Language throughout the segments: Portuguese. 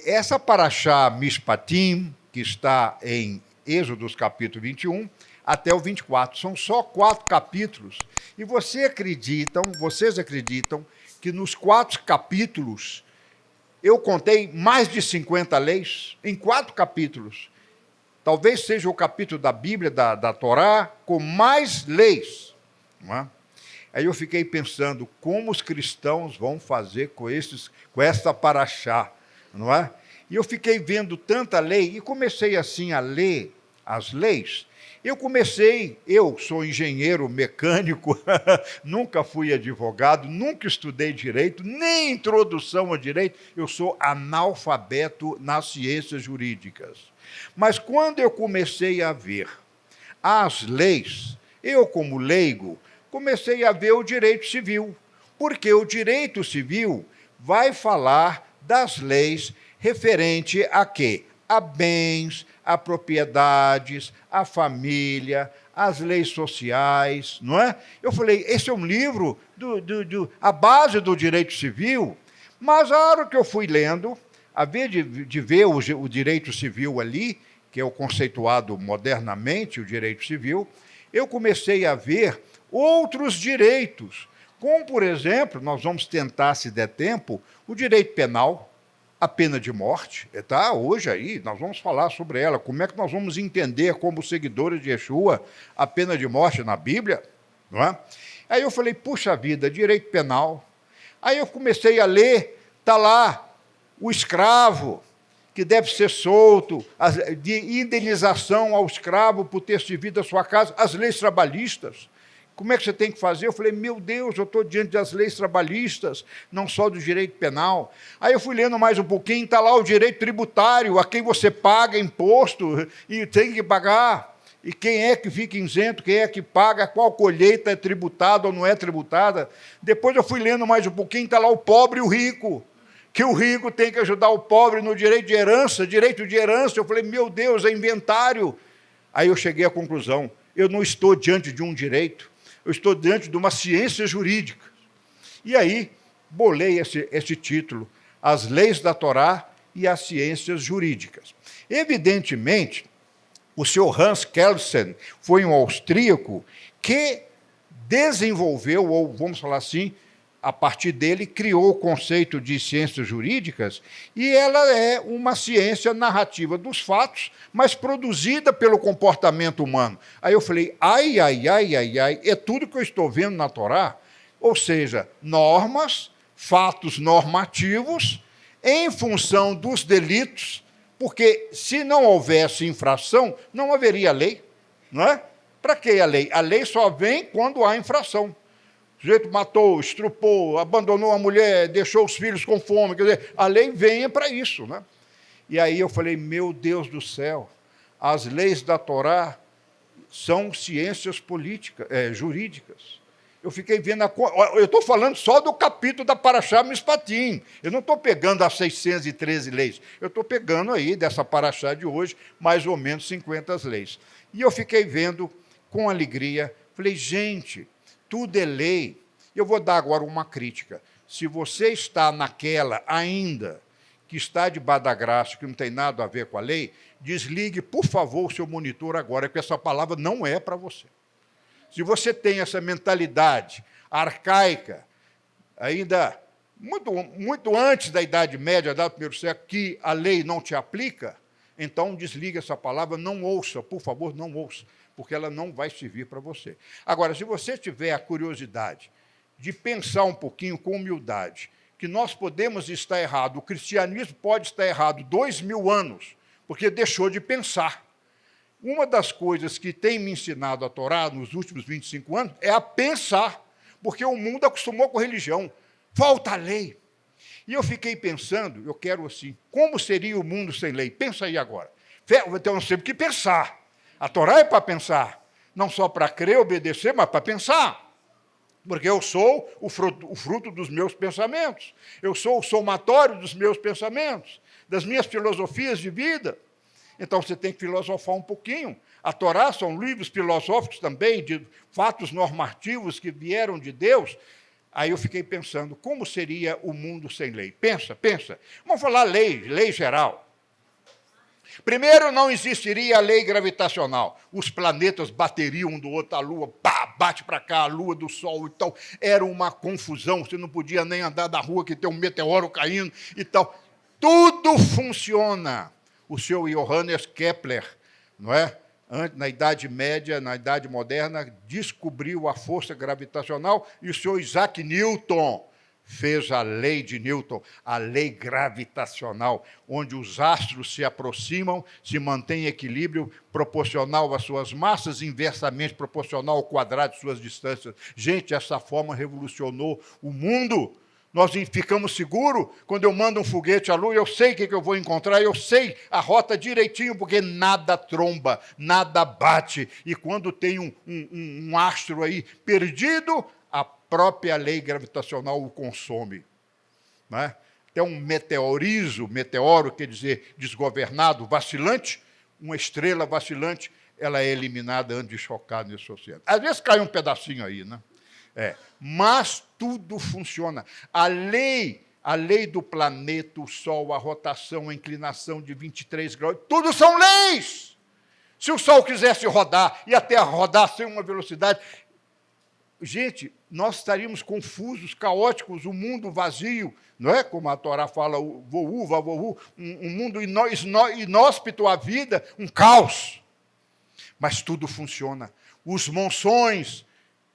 essa paraxá Mishpatim, que está em Êxodo capítulo 21, até o 24, são só 4 capítulos. E vocês acreditam que nos 4 capítulos eu contei mais de 50 leis em 4 capítulos. Talvez seja o capítulo da Bíblia, da Torá, com mais leis. Não é? Aí eu fiquei pensando como os cristãos vão fazer com essa paraxá, não é? E eu fiquei vendo tanta lei e comecei assim a ler as leis. Eu sou engenheiro mecânico, nunca fui advogado, nunca estudei direito, nem introdução ao direito, eu sou analfabeto nas ciências jurídicas. Mas quando eu comecei a ver as leis, eu como leigo, comecei a ver o direito civil, porque o direito civil vai falar das leis referente a quê? A bens, a propriedades, a família, as leis sociais, não é? Eu falei, esse é um livro, a base do direito civil, mas a hora que eu fui lendo, a vez de ver o direito civil ali, que é o conceituado modernamente, o direito civil, eu comecei a ver outros direitos, como, por exemplo, nós vamos tentar, se der tempo, o direito penal, a pena de morte, está hoje aí, nós vamos falar sobre ela, como é que nós vamos entender, como seguidores de Yeshua, a pena de morte na Bíblia, não é? Aí eu falei, puxa vida, direito penal. Aí eu comecei a ler, está lá, o escravo, que deve ser solto, de indenização ao escravo por ter servido a sua casa, as leis trabalhistas. Como é que você tem que fazer? Eu falei, meu Deus, eu estou diante das leis trabalhistas, não só do direito penal. Aí eu fui lendo mais um pouquinho, está lá o direito tributário, a quem você paga imposto e tem que pagar. E quem é que fica isento, quem é que paga, qual colheita é tributada ou não é tributada. Depois eu fui lendo mais um pouquinho, está lá o pobre e o rico, que o rico tem que ajudar o pobre no direito de herança. Eu falei, meu Deus, é inventário. Aí eu cheguei à conclusão, eu não estou diante de um direito, eu estou diante de uma ciência jurídica. E aí, bolei esse título, As Leis da Torá e as Ciências Jurídicas. Evidentemente, o senhor Hans Kelsen foi um austríaco que desenvolveu, ou vamos falar assim, a partir dele, criou o conceito de ciências jurídicas, e ela é uma ciência narrativa dos fatos, mas produzida pelo comportamento humano. Aí eu falei, ai, é tudo que eu estou vendo na Torá, ou seja, normas, fatos normativos, em função dos delitos, porque se não houvesse infração, não haveria lei, não é? Para que a lei? A lei só vem quando há infração. O sujeito matou, estrupou, abandonou a mulher, deixou os filhos com fome. Quer dizer, a lei vem para isso. Né? E aí eu falei, meu Deus do céu, as leis da Torá são ciências jurídicas. Eu fiquei vendo... Eu estou falando só do capítulo da Paraxá Mishpatim. Eu não estou pegando as 613 leis. Eu estou pegando aí, dessa Paraxá de hoje, mais ou menos 50 leis. E eu fiquei vendo com alegria. Falei, gente... tudo é lei. Eu vou dar agora uma crítica. Se você está naquela ainda, que está debaixo da graça, que não tem nada a ver com a lei, desligue, por favor, o seu monitor agora, porque essa palavra não é para você. Se você tem essa mentalidade arcaica, ainda muito antes da Idade Média, do primeiro século, que a lei não te aplica, então desligue essa palavra, não ouça, por favor, não ouça, porque ela não vai servir para você. Agora, se você tiver a curiosidade de pensar um pouquinho com humildade, que nós podemos estar errados, o cristianismo pode estar errado 2000 anos, porque deixou de pensar. Uma das coisas que tem me ensinado a Torá nos últimos 25 anos é a pensar, porque o mundo acostumou com religião. Falta a lei. E eu fiquei pensando, eu quero assim, como seria o mundo sem lei? Pensa aí agora. Então, nós temos que pensar. A Torá é para pensar, não só para crer, obedecer, mas para pensar. Porque eu sou o fruto dos meus pensamentos. Eu sou o somatório dos meus pensamentos, das minhas filosofias de vida. Então, você tem que filosofar um pouquinho. A Torá são livros filosóficos também, de fatos normativos que vieram de Deus. Aí eu fiquei pensando, como seria o mundo sem lei? Pensa. Vamos falar lei geral. Primeiro, não existiria a lei gravitacional. Os planetas bateriam um do outro, a Lua bate para cá, a Lua do Sol e tal. Era uma confusão, você não podia nem andar na rua que tem um meteoro caindo e tal. Tudo funciona. O seu Johannes Kepler, não é? Na Idade Média, na Idade Moderna, descobriu a força gravitacional e o senhor Isaac Newton fez a lei de Newton, a lei gravitacional, onde os astros se aproximam, se mantém em equilíbrio proporcional às suas massas, inversamente proporcional ao quadrado de suas distâncias. Gente, essa forma revolucionou o mundo. Nós ficamos seguros quando eu mando um foguete à Lua, eu sei o que eu vou encontrar, eu sei a rota direitinho, porque nada tromba, nada bate. E quando tem um astro aí perdido, a própria lei gravitacional o consome. Não é? Até um meteoro quer dizer desgovernado, vacilante, uma estrela vacilante, ela é eliminada antes de chocar nesse oceano. Às vezes cai um pedacinho aí, né? Mas tudo funciona. A lei do planeta, o Sol, a rotação, a inclinação de 23 graus, tudo são leis. Se o Sol quisesse rodar e a Terra rodasse em uma velocidade, gente, nós estaríamos confusos, caóticos, um mundo vazio, não é? Como a Torá fala, vohu, um mundo inóspito à vida, um caos. Mas tudo funciona. Os monções,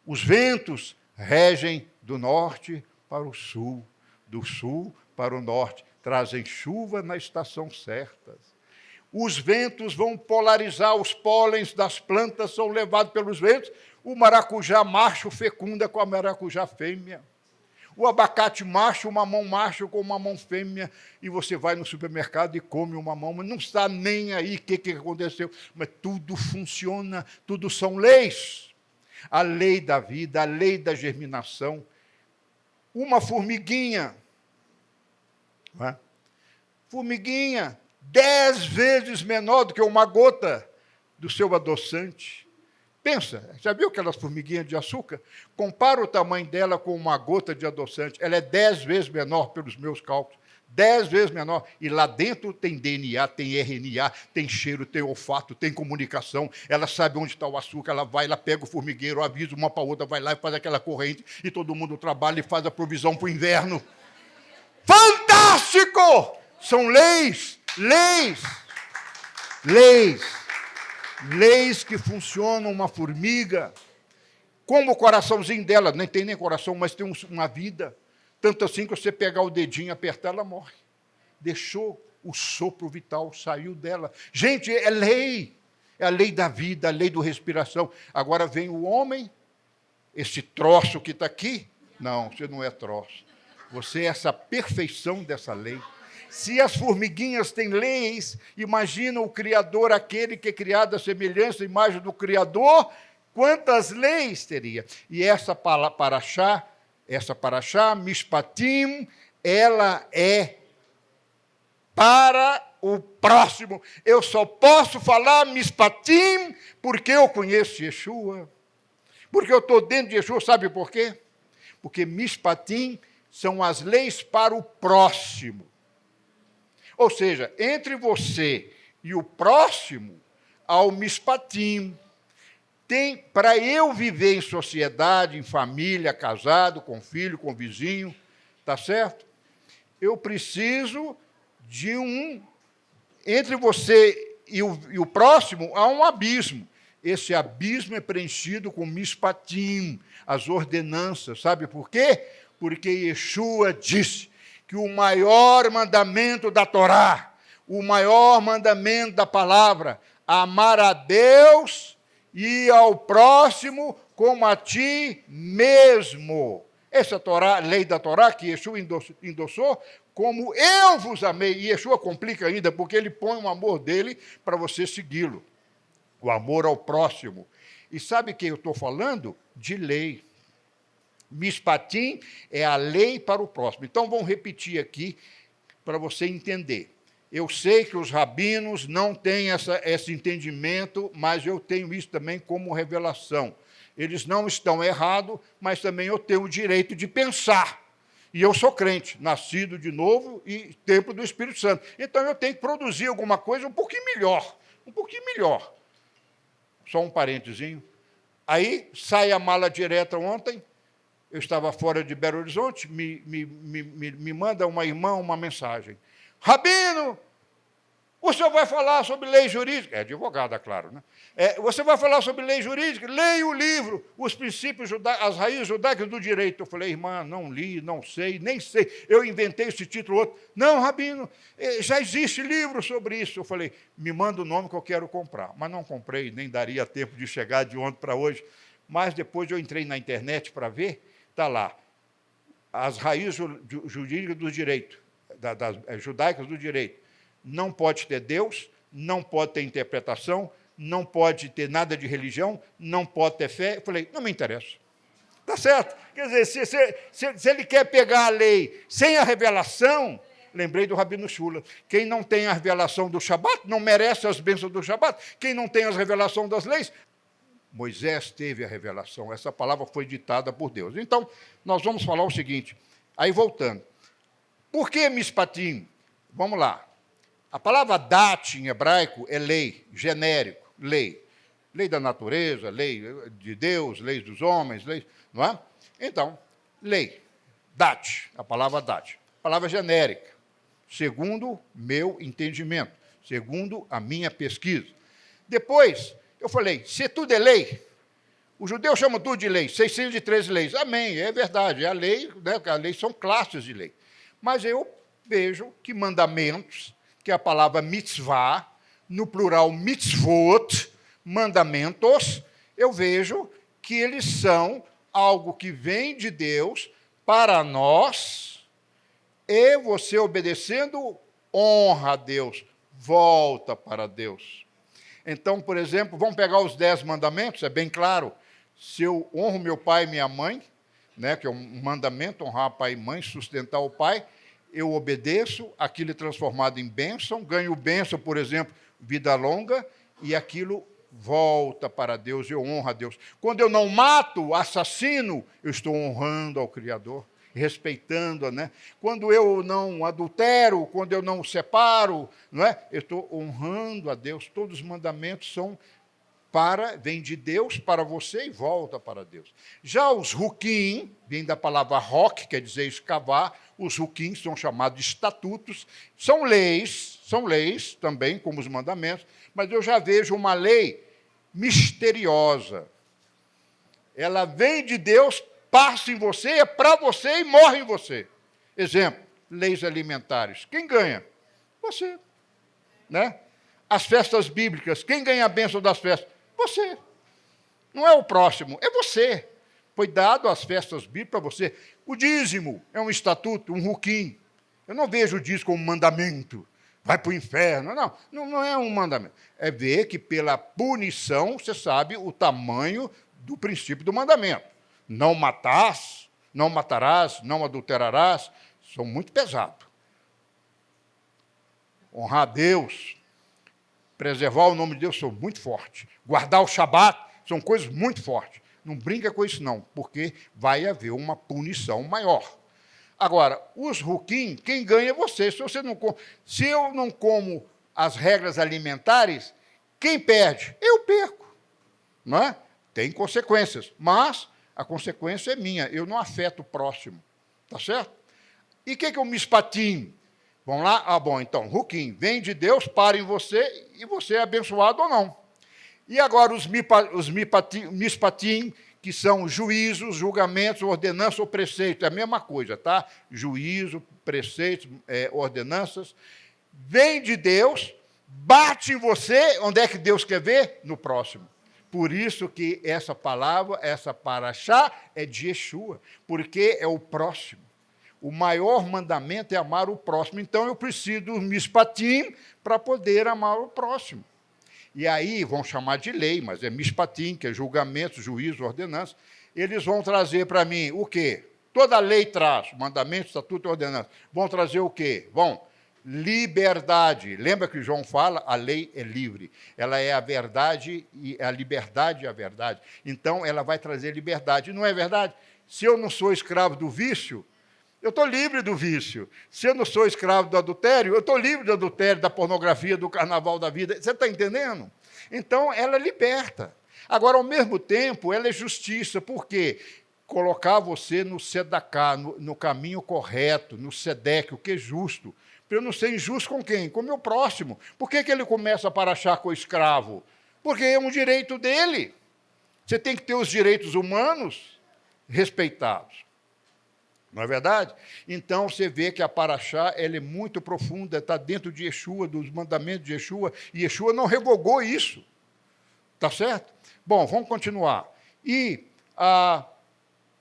os ventos regem do norte para o sul, do sul para o norte, trazem chuva na estação certa. Os ventos vão polarizar, os pólens das plantas são levados pelos ventos, o maracujá macho fecunda com a maracujá fêmea, o abacate macho, o mamão macho com o mamão fêmea, e você vai no supermercado e come o mamão, mas não está nem aí o que aconteceu, mas tudo funciona, tudo são leis. A lei da vida, a lei da germinação. Uma formiguinha, não é? Formiguinha, 10 vezes menor do que uma gota do seu adoçante. Pensa, já viu aquelas formiguinhas de açúcar? Compara o tamanho dela com uma gota de adoçante. Ela é 10 vezes menor pelos meus cálculos. 10 vezes menor. E lá dentro tem DNA, tem RNA, tem cheiro, tem olfato, tem comunicação. Ela sabe onde está o açúcar, ela vai, ela pega o formigueiro, avisa uma para a outra, vai lá e faz aquela corrente, e todo mundo trabalha e faz a provisão para o inverno. Fantástico! São leis que funcionam uma formiga. Como o coraçãozinho dela, nem tem nem coração, mas tem uma vida. Tanto assim que você pegar o dedinho e apertar, ela morre. Deixou o sopro vital, saiu dela. Gente, é lei. É a lei da vida, a lei da respiração. Agora vem o homem, esse troço que está aqui. Não, você não é troço. Você é essa perfeição dessa lei. Se as formiguinhas têm leis, imagina o Criador, aquele que é criado à semelhança e imagem do Criador, quantas leis teria? E essa paraxá, Mishpatim, ela é para o próximo. Eu só posso falar Mishpatim porque eu conheço Yeshua. Porque eu estou dentro de Yeshua, sabe por quê? Porque Mishpatim são as leis para o próximo. Ou seja, entre você e o próximo, há o Mishpatim. Para eu viver em sociedade, em família, casado, com filho, com vizinho, tá certo? Eu preciso de entre você e o próximo, há um abismo. Esse abismo é preenchido com Mishpatim, as ordenanças. Sabe por quê? Porque Yeshua disse que o maior mandamento da Torá, o maior mandamento da palavra, amar a Deus e ao próximo como a ti mesmo. Essa Torá, lei da Torá, que Yeshua endossou, como eu vos amei. E Yeshua complica ainda, porque ele põe o amor dele para você segui-lo. O amor ao próximo. E sabe o que eu estou falando? De lei. Mishpatim é a lei para o próximo. Então, vamos repetir aqui para você entender. Eu sei que os rabinos não têm esse entendimento, mas eu tenho isso também como revelação. Eles não estão errados, mas também eu tenho o direito de pensar. E eu sou crente, nascido de novo e templo do Espírito Santo. Então eu tenho que produzir alguma coisa um pouquinho melhor. Um pouquinho melhor. Só um parentezinho. Aí sai a mala direta ontem. Eu estava fora de Belo Horizonte, me manda uma irmã uma mensagem. Rabino, o senhor vai falar sobre lei jurídica? É advogada, claro, né? Você vai falar sobre lei jurídica? Leia o livro, Os Princípios Judaicos, as Raízes Judaicas do Direito. Eu falei, irmã, não li, não sei, nem sei. Eu inventei esse título outro. Não, Rabino, já existe livro sobre isso. Eu falei, me manda o nome que eu quero comprar. Mas não comprei, nem daria tempo de chegar de ontem para hoje. Mas depois eu entrei na internet para ver, está lá, as raízes jurídicas do direito, das judaicas do direito. Não pode ter Deus, não pode ter interpretação, não pode ter nada de religião, não pode ter fé. Eu falei, não me interessa. Está certo? Quer dizer, se ele quer pegar a lei sem a revelação, lembrei do Rabino Shula, quem não tem a revelação do Shabat não merece as bênçãos do Shabat. Quem não tem a revelação das leis, Moisés teve a revelação. Essa palavra foi ditada por Deus. Então, nós vamos falar o seguinte, aí voltando. Por que Mishpatim? Vamos lá. A palavra dat, em hebraico, é lei, genérico, lei. Lei da natureza, lei de Deus, leis dos homens, lei, não é? Então, lei, dat, a palavra dat. Palavra genérica, segundo meu entendimento, segundo a minha pesquisa. Depois, eu falei, se tudo é lei, os judeus chamam tudo de lei, 613 leis. Amém, é verdade, é a lei, né, a lei são classes de lei. Mas eu vejo que mandamentos, que é a palavra mitzvah, no plural mitzvot, mandamentos, eu vejo que eles são algo que vem de Deus para nós, e você obedecendo, honra a Deus, volta para Deus. Então, por exemplo, vamos pegar os 10 mandamentos, é bem claro, se eu honro meu pai e minha mãe, né, que é um mandamento, honrar pai e mãe, sustentar o pai, eu obedeço, aquilo é transformado em bênção, ganho bênção, por exemplo, vida longa, e aquilo volta para Deus, eu honro a Deus. Quando eu não mato, assassino, eu estou honrando ao Criador, respeitando, né? Quando eu não adultero, quando eu não separo, não é? Eu estou honrando a Deus. Todos os mandamentos vem de Deus para você e volta para Deus. Já os hukim, vem da palavra rock, quer dizer escavar, os hukim são chamados de estatutos, são leis também, como os mandamentos, mas eu já vejo uma lei misteriosa. Ela vem de Deus, passa em você, é para você e morre em você. Exemplo, leis alimentares. Quem ganha? Você. Né? As festas bíblicas, quem ganha a bênção das festas? Você. Não é o próximo, é você. Foi dado as festas bíblicas para você. O dízimo é um estatuto, um hukim. Eu não vejo o dízimo como mandamento. Vai para o inferno. Não é um mandamento. É ver que pela punição, você sabe o tamanho do princípio do mandamento. Não matarás, não adulterarás, são muito pesados. Honrar a Deus, preservar o nome de Deus, são muito fortes. Guardar o Shabat, são coisas muito fortes. Não brinca com isso, não, porque vai haver uma punição maior. Agora, os hukim, quem ganha é você. Se eu não como as regras alimentares, quem perde? Eu perco. Não é? Tem consequências, mas a consequência é minha, eu não afeto o próximo. Tá certo? E o que é o mishpatim? Vamos lá? Bom, então, hukim, vem de Deus, para em você, e você é abençoado ou não. E agora os mishpatim, que são juízos, julgamentos, ordenanças ou preceitos, é a mesma coisa, tá? Juízo, preceitos, ordenanças, vem de Deus, bate em você, onde é que Deus quer ver? No próximo. Por isso que essa palavra, essa paraxá, é de Yeshua, porque é o próximo. O maior mandamento é amar o próximo. Então, eu preciso do mishpatim para poder amar o próximo. E aí, vão chamar de lei, mas é mishpatim, que é julgamento, juízo, ordenança. Eles vão trazer para mim o quê? Toda lei traz, mandamento, estatuto e ordenança. Vão trazer o quê? liberdade. Lembra que João fala? A lei é livre. Ela é a verdade e a liberdade é a verdade. Então, ela vai trazer liberdade. Não é verdade? Se eu não sou escravo do vício, eu estou livre do vício. Se eu não sou escravo do adultério, eu estou livre do adultério, da pornografia, do carnaval da vida. Você está entendendo? Então, ela liberta. Agora, ao mesmo tempo, ela é justiça. Por quê? Colocar você no sedacá, no caminho correto, no sedeque, o que é justo. Para eu não ser injusto com quem? Com o meu próximo. Por que ele começa a parachar com o escravo? Porque é um direito dele. Você tem que ter os direitos humanos respeitados. Não é verdade? Então, você vê que a paraxá ela é muito profunda, está dentro de Yeshua, dos mandamentos de Yeshua, e Yeshua não revogou isso. Está certo? Bom, vamos continuar. E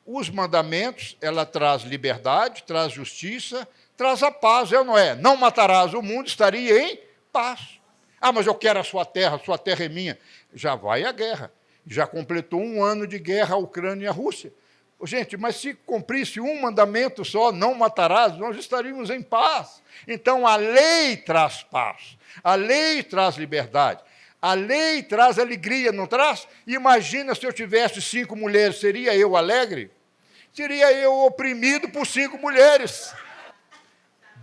os mandamentos, ela traz liberdade, traz justiça, traz a paz, é ou não é? Não matarás, o mundo estaria em paz. Ah, mas eu quero a sua terra é minha. Já vai a guerra. Já completou 1 ano de guerra a Ucrânia e a Rússia. Gente, mas se cumprisse um mandamento só, não matarás, nós estaríamos em paz. Então, a lei traz paz, a lei traz liberdade, a lei traz alegria, não traz? Imagina se eu tivesse 5 mulheres, seria eu alegre? Seria eu oprimido por 5 mulheres.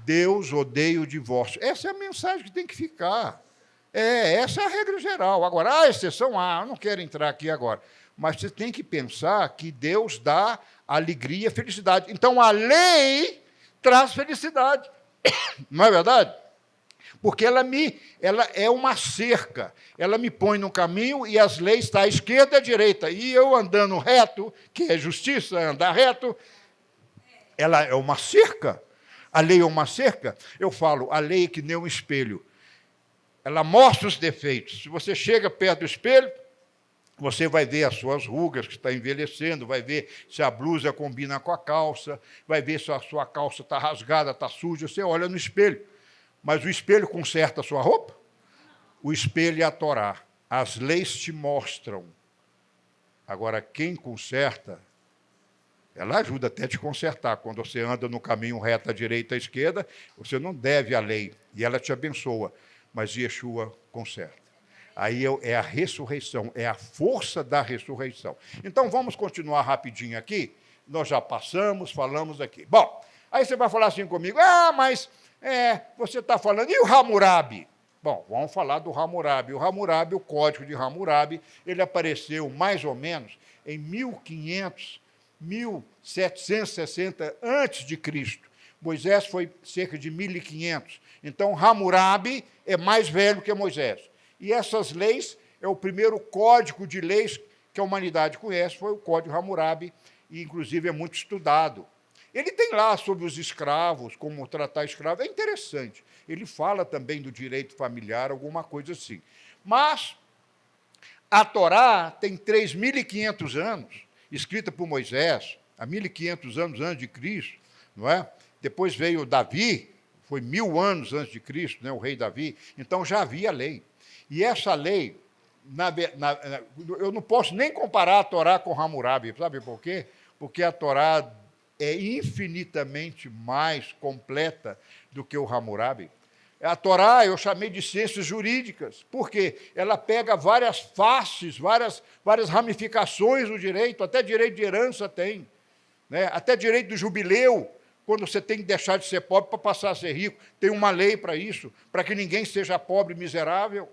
Deus odeia o divórcio. Essa é a mensagem que tem que ficar. Essa é a regra geral. Agora, a exceção, eu não quero entrar aqui agora. Mas você tem que pensar que Deus dá alegria, felicidade. Então, a lei traz felicidade. Não é verdade? Porque ela é uma cerca. Ela me põe no caminho e as leis estão à esquerda e à direita. E eu andando reto, que é justiça, andar reto, ela é uma cerca. A lei é uma cerca. Eu falo, a lei é que nem um espelho. Ela mostra os defeitos. Se você chega perto do espelho, você vai ver as suas rugas, que está envelhecendo, vai ver se a blusa combina com a calça, vai ver se a sua calça está rasgada, está suja, você olha no espelho. Mas o espelho conserta a sua roupa? O espelho é a Torá. As leis te mostram. Agora, quem conserta, ela ajuda até a te consertar. Quando você anda no caminho reto à direita à esquerda, você não deve à lei, e ela te abençoa. Mas Yeshua conserta. Aí é a ressurreição, é a força da ressurreição. Então, vamos continuar rapidinho aqui. Nós já passamos, falamos aqui. Bom, aí você vai falar assim comigo, mas você está falando, e o Hammurabi? Bom, vamos falar do Hammurabi. O Hammurabi, o código de Hammurabi, ele apareceu mais ou menos em 1500, 1760 a.C. Moisés foi cerca de 1500. Então, Hammurabi é mais velho que Moisés. E essas leis, é o primeiro código de leis que a humanidade conhece, foi o Código Hammurabi, e, inclusive, é muito estudado. Ele tem lá sobre os escravos, como tratar escravo, é interessante. Ele fala também do direito familiar, alguma coisa assim. Mas a Torá tem 3.500 anos, escrita por Moisés, há 1.500 anos antes de Cristo, não é? Depois veio Davi, foi 1.000 anos antes de Cristo, né, o rei Davi, então já havia lei. E essa lei, eu não posso nem comparar a Torá com Hammurabi, sabe por quê? Porque a Torá é infinitamente mais completa do que o Hammurabi. A Torá eu chamei de ciências jurídicas, porque ela pega várias faces, várias ramificações do direito, até direito de herança tem, né? Até direito do jubileu, quando você tem que deixar de ser pobre para passar a ser rico, tem uma lei para isso, para que ninguém seja pobre e miserável.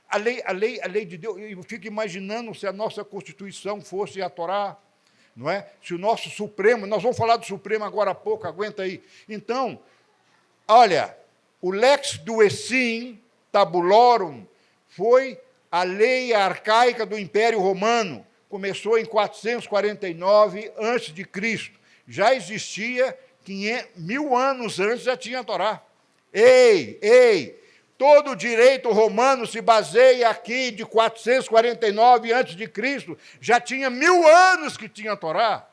A lei de Deus, eu fico imaginando se a nossa Constituição fosse a Torá, não é? Se o nosso Supremo, nós vamos falar do Supremo agora há pouco, aguenta aí. Então, olha, o Lex Duecim Tabulorum foi a lei arcaica do Império Romano, começou em 449 a.C., já existia 1.000 anos antes, já tinha a Torá. Ei! Todo o direito romano se baseia aqui de 449 a.C., já tinha 1.000 anos que tinha a Torá.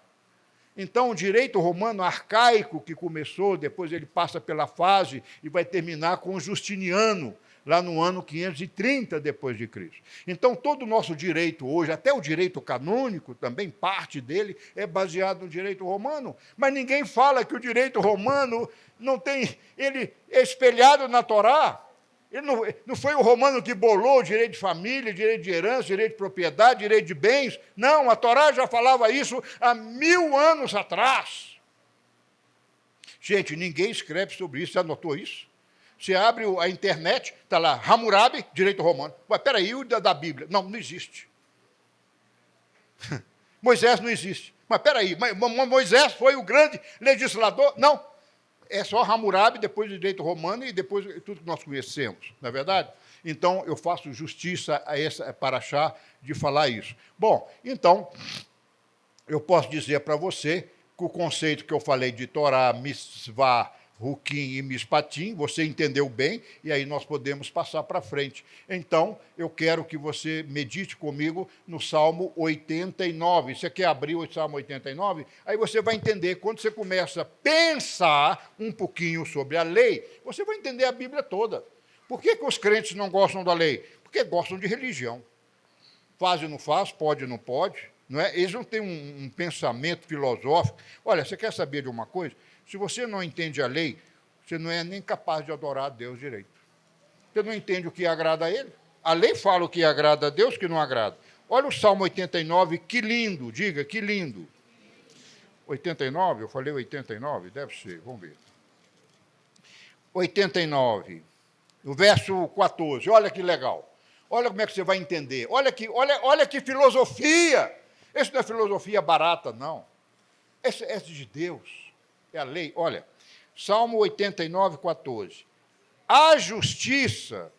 Então, o direito romano arcaico, que começou, depois ele passa pela fase e vai terminar com o Justiniano, lá no ano 530 depois de Cristo. Então, todo o nosso direito hoje, até o direito canônico, também parte dele, é baseado no direito romano. Mas ninguém fala que o direito romano não tem, ele é espelhado na Torá. Ele não foi o romano que bolou o direito de família, direito de herança, direito de propriedade, direito de bens. Não, a Torá já falava isso há 1000 anos atrás. Gente, ninguém escreve sobre isso, você anotou isso? Você abre a internet, está lá, Hammurabi, direito romano. Mas peraí, o da Bíblia? Não, não existe. Moisés não existe. Mas peraí, Moisés foi o grande legislador? Não. É só Hammurabi, depois o direito romano e depois tudo que nós conhecemos, não é verdade? Então, eu faço justiça a essa paraxá de falar isso. Bom, então, eu posso dizer para você que o conceito que eu falei de Torá, Mitzvah, Hukim e Mishpatim, você entendeu bem, e aí nós podemos passar para frente. Então, eu quero que você medite comigo no Salmo 89. Você quer abrir o Salmo 89? Aí você vai entender, quando você começa a pensar um pouquinho sobre a lei, você vai entender a Bíblia toda. Por que os crentes não gostam da lei? Porque gostam de religião. Faz e não faz, pode e não pode. Não é? Eles não têm um pensamento filosófico. Olha, você quer saber de uma coisa? Se você não entende a lei, você não é nem capaz de adorar a Deus direito. Você não entende o que agrada a Ele. A lei fala o que agrada a Deus, o que não agrada. Olha o Salmo 89, que lindo, diga, que lindo. 89, eu falei 89? Deve ser, vamos ver. 89, o verso 14, olha que legal. Olha como é que você vai entender. Olha que filosofia. Isso não é filosofia barata, não. Essa é de Deus. É a lei. Olha, Salmo 89, 14. A justiça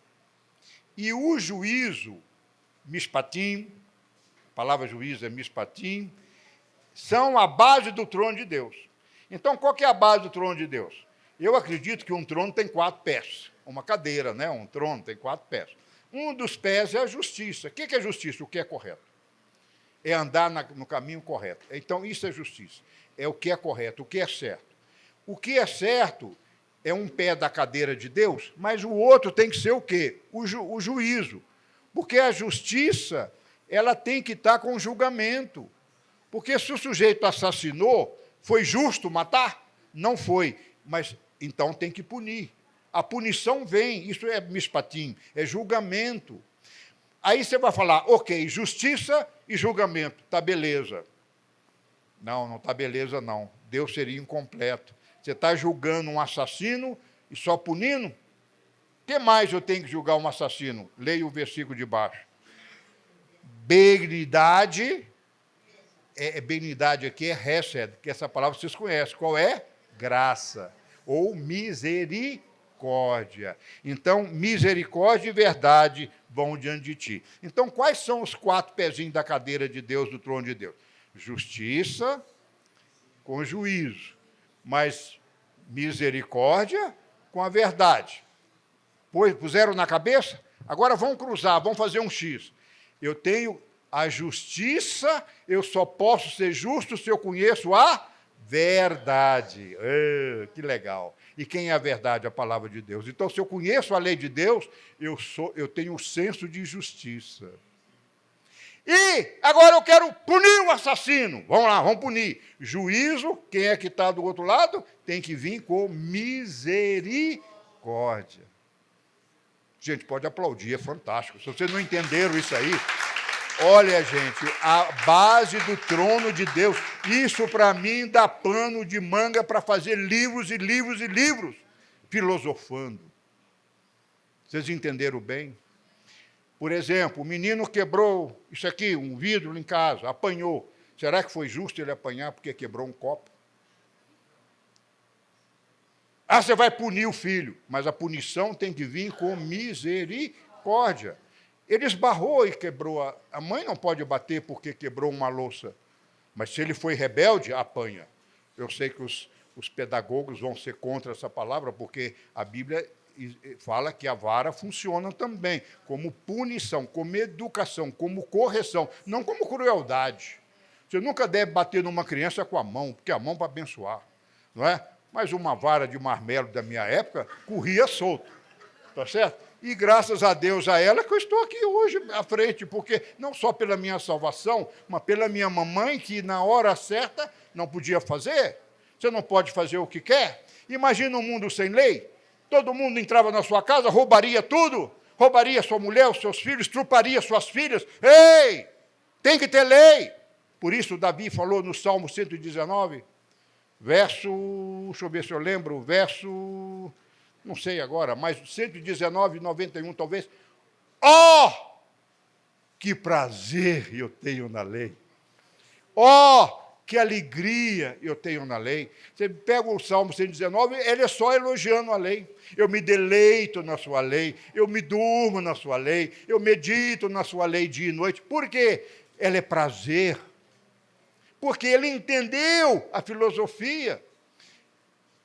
e o juízo, mishpatim, a palavra juízo é mishpatim, são a base do trono de Deus. Então, qual que é a base do trono de Deus? Eu acredito que um trono tem 4 pés. Uma cadeira, né? Um trono tem 4 pés. Um dos pés é a justiça. O que é justiça? O que é correto? É andar no caminho correto. Então, isso é justiça. É o que é correto, o que é certo. O que é certo é um pé da cadeira de Deus, mas o outro tem que ser o quê? O juízo. Porque a justiça, ela tem que estar com julgamento. Porque se o sujeito assassinou, foi justo matar? Não foi, mas então tem que punir. A punição vem, isso é mishpatim, é julgamento. Aí você vai falar, ok, justiça e julgamento, tá beleza. Não está beleza, não. Deus seria incompleto. Você está julgando um assassino e só punindo? O que mais eu tenho que julgar um assassino? Leia o versículo de baixo. Benignidade, benignidade aqui é hesed, que essa palavra vocês conhecem. Qual é? Graça. Ou misericórdia. Então, misericórdia e verdade vão diante de ti. Então, quais são os 4 pezinhos da cadeira de Deus, do trono de Deus? Justiça com juízo, mas misericórdia com a verdade. Puseram na cabeça? Agora vamos cruzar, vamos fazer um X. Eu tenho a justiça, eu só posso ser justo se eu conheço a verdade. Que legal. E quem é a verdade? A palavra de Deus. Então, se eu conheço a lei de Deus, eu tenho o senso de justiça. E agora eu quero punir o assassino. Vamos lá, vamos punir. Juízo, quem é que está do outro lado? Tem que vir com misericórdia. Gente, pode aplaudir, é fantástico. Se vocês não entenderam isso aí, olha, gente, a base do trono de Deus, isso para mim dá pano de manga para fazer livros e livros e livros, filosofando. Vocês entenderam bem? Por exemplo, o menino quebrou isso aqui, um vidro em casa, apanhou. Será que foi justo ele apanhar porque quebrou um copo? Ah, você vai punir o filho, mas a punição tem que vir com misericórdia. Ele esbarrou e quebrou. A mãe não pode bater porque quebrou uma louça, mas se ele foi rebelde, apanha. Eu sei que os pedagogos vão ser contra essa palavra, porque a Bíblia fala que a vara funciona também como punição, como educação, como correção, não como crueldade. Você nunca deve bater numa criança com a mão, porque a mão para abençoar, não é? Mas uma vara de marmelo da minha época corria solto, tá certo? E graças a Deus a ela que eu estou aqui hoje à frente, porque não só pela minha salvação, mas pela minha mamãe, que na hora certa não podia fazer. Você não pode fazer o que quer. Imagina um mundo sem lei. Todo mundo entrava na sua casa, roubaria tudo, roubaria sua mulher, os seus filhos, estruparia suas filhas. Ei, tem que ter lei. Por isso Davi falou no Salmo 119, verso, deixa eu ver se eu lembro, verso, não sei agora, mas 119, 91 talvez. Oh, que prazer eu tenho na lei. Oh, que alegria eu tenho na lei. Você pega o Salmo 119, ele é só elogiando a lei. Eu me deleito na sua lei, eu me durmo na sua lei, eu medito na sua lei dia e noite. Por quê? Ela é prazer. Porque ele entendeu a filosofia,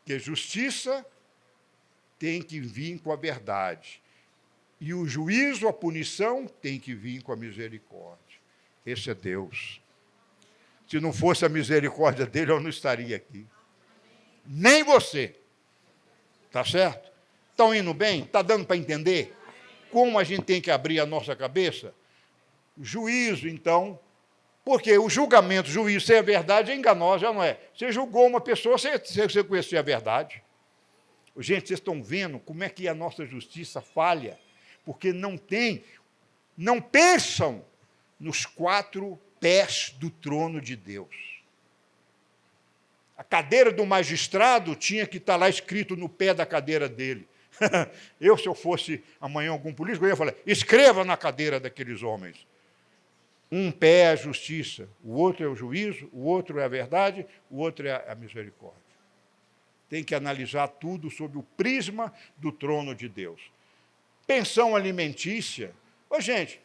que justiça tem que vir com a verdade. E o juízo, a punição, tem que vir com a misericórdia. Esse é Deus. Se não fosse a misericórdia dele, eu não estaria aqui. Nem você. Tá certo? Estão indo bem? Está dando para entender como a gente tem que abrir a nossa cabeça? Juízo, então, porque o julgamento, juízo, sem a verdade é enganoso, já não é? Você julgou uma pessoa sem você conhecer a verdade. Gente, vocês estão vendo como é que a nossa justiça falha? Porque não pensam nos 4 pés do trono de Deus. A cadeira do magistrado tinha que estar lá escrito no pé da cadeira dele. Se eu fosse amanhã algum político, eu ia falar, escreva na cadeira daqueles homens. Um pé é a justiça, o outro é o juízo, o outro é a verdade, o outro é a misericórdia. Tem que analisar tudo sob o prisma do trono de Deus. Pensão alimentícia. Gente,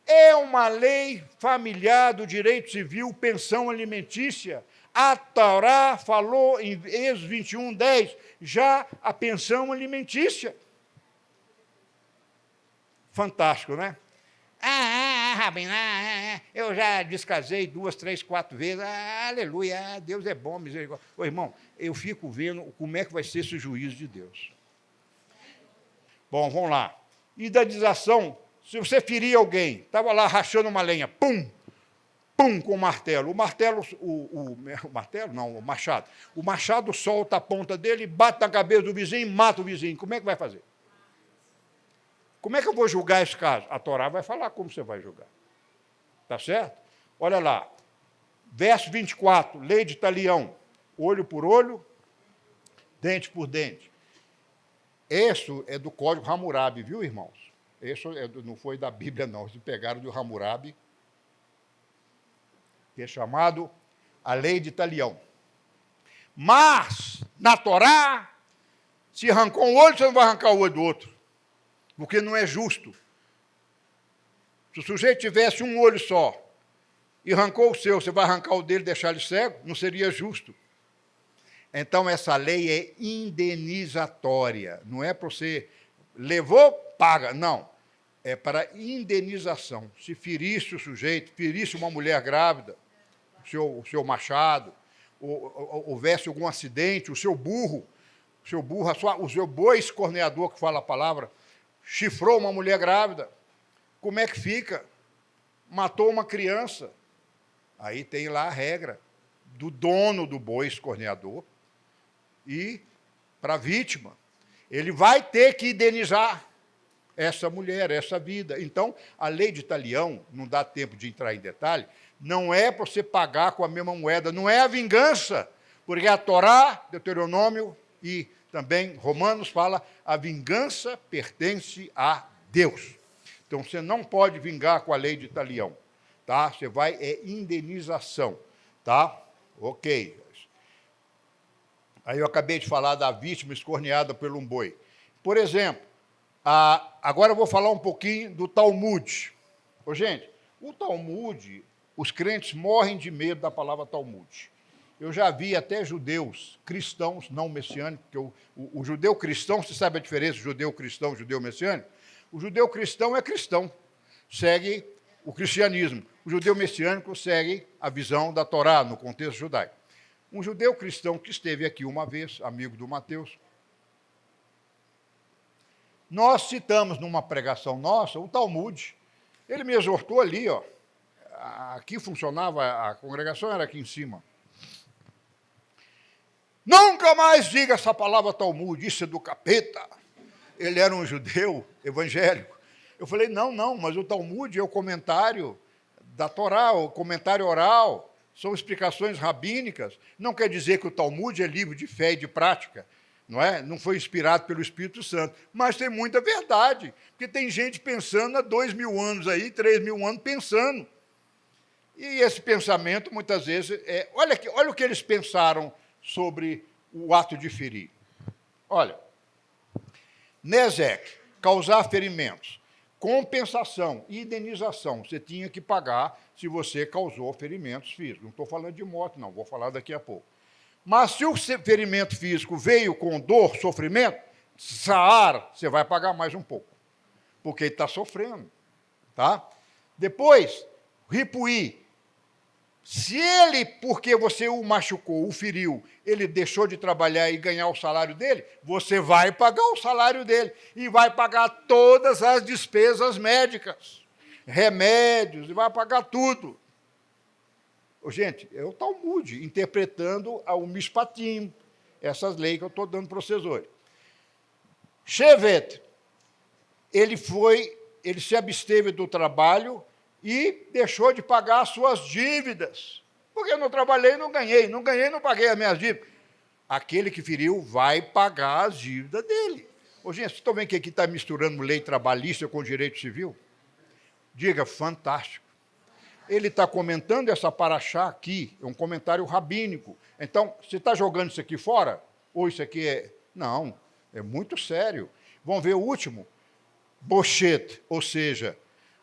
é uma lei familiar do direito civil, pensão alimentícia. A Torá falou em Êxodo 21, 10, já a pensão alimentícia. Fantástico, né? Rabino, eu já descasei 2, 3, 4 vezes, aleluia, Deus é bom, misericórdia. Ô, irmão, eu fico vendo como é que vai ser esse juízo de Deus. Bom, vamos lá. Indenização, se você ferir alguém, estava lá rachando uma lenha, pum, pum, com o martelo. O machado. O machado solta a ponta dele, bate na cabeça do vizinho e mata o vizinho. Como é que vai fazer? Como é que eu vou julgar esse caso? A Torá vai falar como você vai julgar. Está certo? Olha lá. Verso 24, lei de talião. Olho por olho, dente por dente. Isso é do Código Hammurabi, viu, irmãos? Isso não foi da Bíblia, não. Eles pegaram do Hammurabi, que é chamado a lei de talião. Mas, na Torá, se arrancou um olho, você não vai arrancar o olho do outro. Porque não é justo. Se o sujeito tivesse um olho só e arrancou o seu, você vai arrancar o dele e deixar ele cego? Não seria justo. Então, essa lei é indenizatória. Não é para você levou, paga. Não. É para indenização. Se ferisse o sujeito, ferisse uma mulher grávida, o seu machado, ou houvesse algum acidente, o seu burro, o seu boi escorneador, que fala a palavra, chifrou uma mulher grávida, como é que fica? Matou uma criança. Aí tem lá a regra do dono do boi escorneador e para a vítima. Ele vai ter que indenizar essa mulher, essa vida. Então, a lei de talião, não dá tempo de entrar em detalhe, não é para você pagar com a mesma moeda, não é a vingança, porque a Torá, Deuteronômio e também Romanos fala, a vingança pertence a Deus. Então, você não pode vingar com a lei de talião, tá? Você vai, indenização, tá? Ok. Aí eu acabei de falar da vítima escorneada por um boi. Por exemplo, agora eu vou falar um pouquinho do Talmud. Gente, o Talmud, os crentes morrem de medo da palavra Talmud. Eu já vi até judeus cristãos, não messiânicos, porque o judeu cristão, você sabe a diferença judeu cristão e judeu messiânico? O judeu cristão é cristão, segue o cristianismo. O judeu messiânico segue a visão da Torá no contexto judaico. Um judeu cristão que esteve aqui uma vez, amigo do Mateus, nós citamos numa pregação nossa o Talmud. Ele me exortou ali, ó. Aqui funcionava, a congregação era aqui em cima. Nunca mais diga essa palavra Talmud, isso é do capeta. Ele era um judeu evangélico. Eu falei, não, mas o Talmud é o comentário da Torá, o comentário oral, são explicações rabínicas. Não quer dizer que o Talmud é livro de fé e de prática, não é? Não foi inspirado pelo Espírito Santo, mas tem muita verdade, porque tem gente pensando há 2.000 anos aí, 3.000 anos pensando. E esse pensamento, muitas vezes, olha o que eles pensaram sobre o ato de ferir. Olha, Nezek, causar ferimentos, compensação e indenização, você tinha que pagar se você causou ferimentos físicos. Não estou falando de morte, não, vou falar daqui a pouco. Mas se o ferimento físico veio com dor, sofrimento, saar, você vai pagar mais um pouco, porque ele está sofrendo. Tá? Depois, ripuí. Se ele, porque você o machucou, o feriu, ele deixou de trabalhar e ganhar o salário dele, você vai pagar o salário dele e vai pagar todas as despesas médicas, remédios, e vai pagar tudo. Gente, é o Talmud, interpretando o Mishpatim, essas leis que eu estou dando para vocês hoje. Shevet, ele se absteve do trabalho e deixou de pagar as suas dívidas. Porque eu não trabalhei e não ganhei, não paguei as minhas dívidas. Aquele que feriu vai pagar as dívidas dele. Ô, gente, vocês estão vendo que aqui está misturando lei trabalhista com direito civil? Diga, fantástico. Ele está comentando essa paraxá aqui, é um comentário rabínico. Então, você está jogando isso aqui fora? Ou isso aqui é... Não, é muito sério. Vamos ver o último. Bochet, ou seja,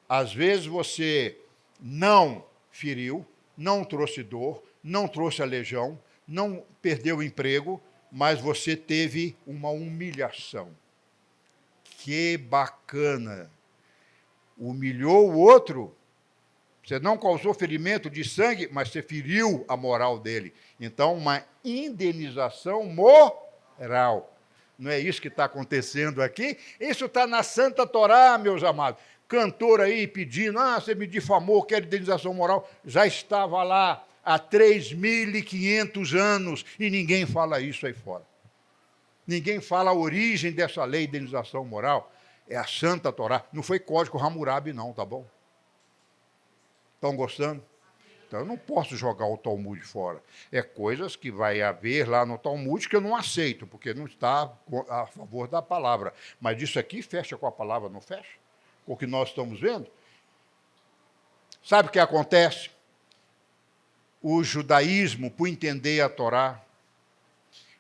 às vezes você não feriu, não trouxe dor, não trouxe aleijão, não perdeu o emprego, mas você teve uma humilhação. Que bacana! Humilhou o outro. Você não causou ferimento de sangue, mas você feriu a moral dele. Então, uma indenização moral. Não é isso que está acontecendo aqui? Isso está na Santa Torá, meus amados. Cantor aí pedindo, você me difamou, quero indenização moral. Já estava lá há 3.500 anos e ninguém fala isso aí fora. Ninguém fala a origem dessa lei de indenização moral. É a Santa Torá. Não foi Código Hammurabi, não, tá bom? Estão gostando? Então, eu não posso jogar o Talmud fora. É coisas que vai haver lá no Talmud que eu não aceito, porque não está a favor da palavra. Mas isso aqui fecha com a palavra, não fecha? Com o que nós estamos vendo? Sabe o que acontece? O judaísmo, por entender a Torá,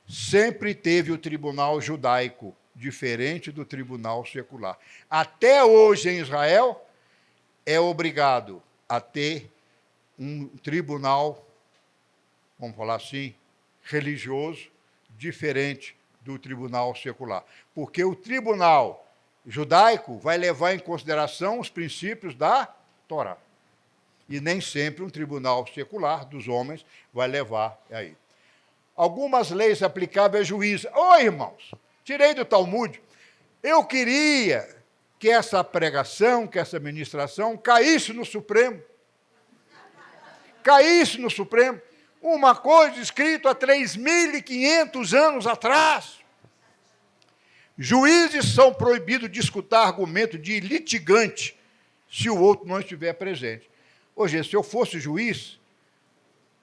sempre teve o tribunal judaico, diferente do tribunal secular. Até hoje, em Israel, é obrigado a ter um tribunal, vamos falar assim, religioso, diferente do tribunal secular. Porque o tribunal judaico vai levar em consideração os princípios da Torá. E nem sempre um tribunal secular dos homens vai levar aí. Algumas leis aplicáveis a juízes. Irmãos, tirei do Talmud. Eu queria que essa pregação, que essa ministração caísse no Supremo. Caísse no Supremo. Uma coisa escrita há 3.500 anos atrás. Juízes são proibidos de escutar argumento de litigante se o outro não estiver presente. Hoje, se eu fosse juiz,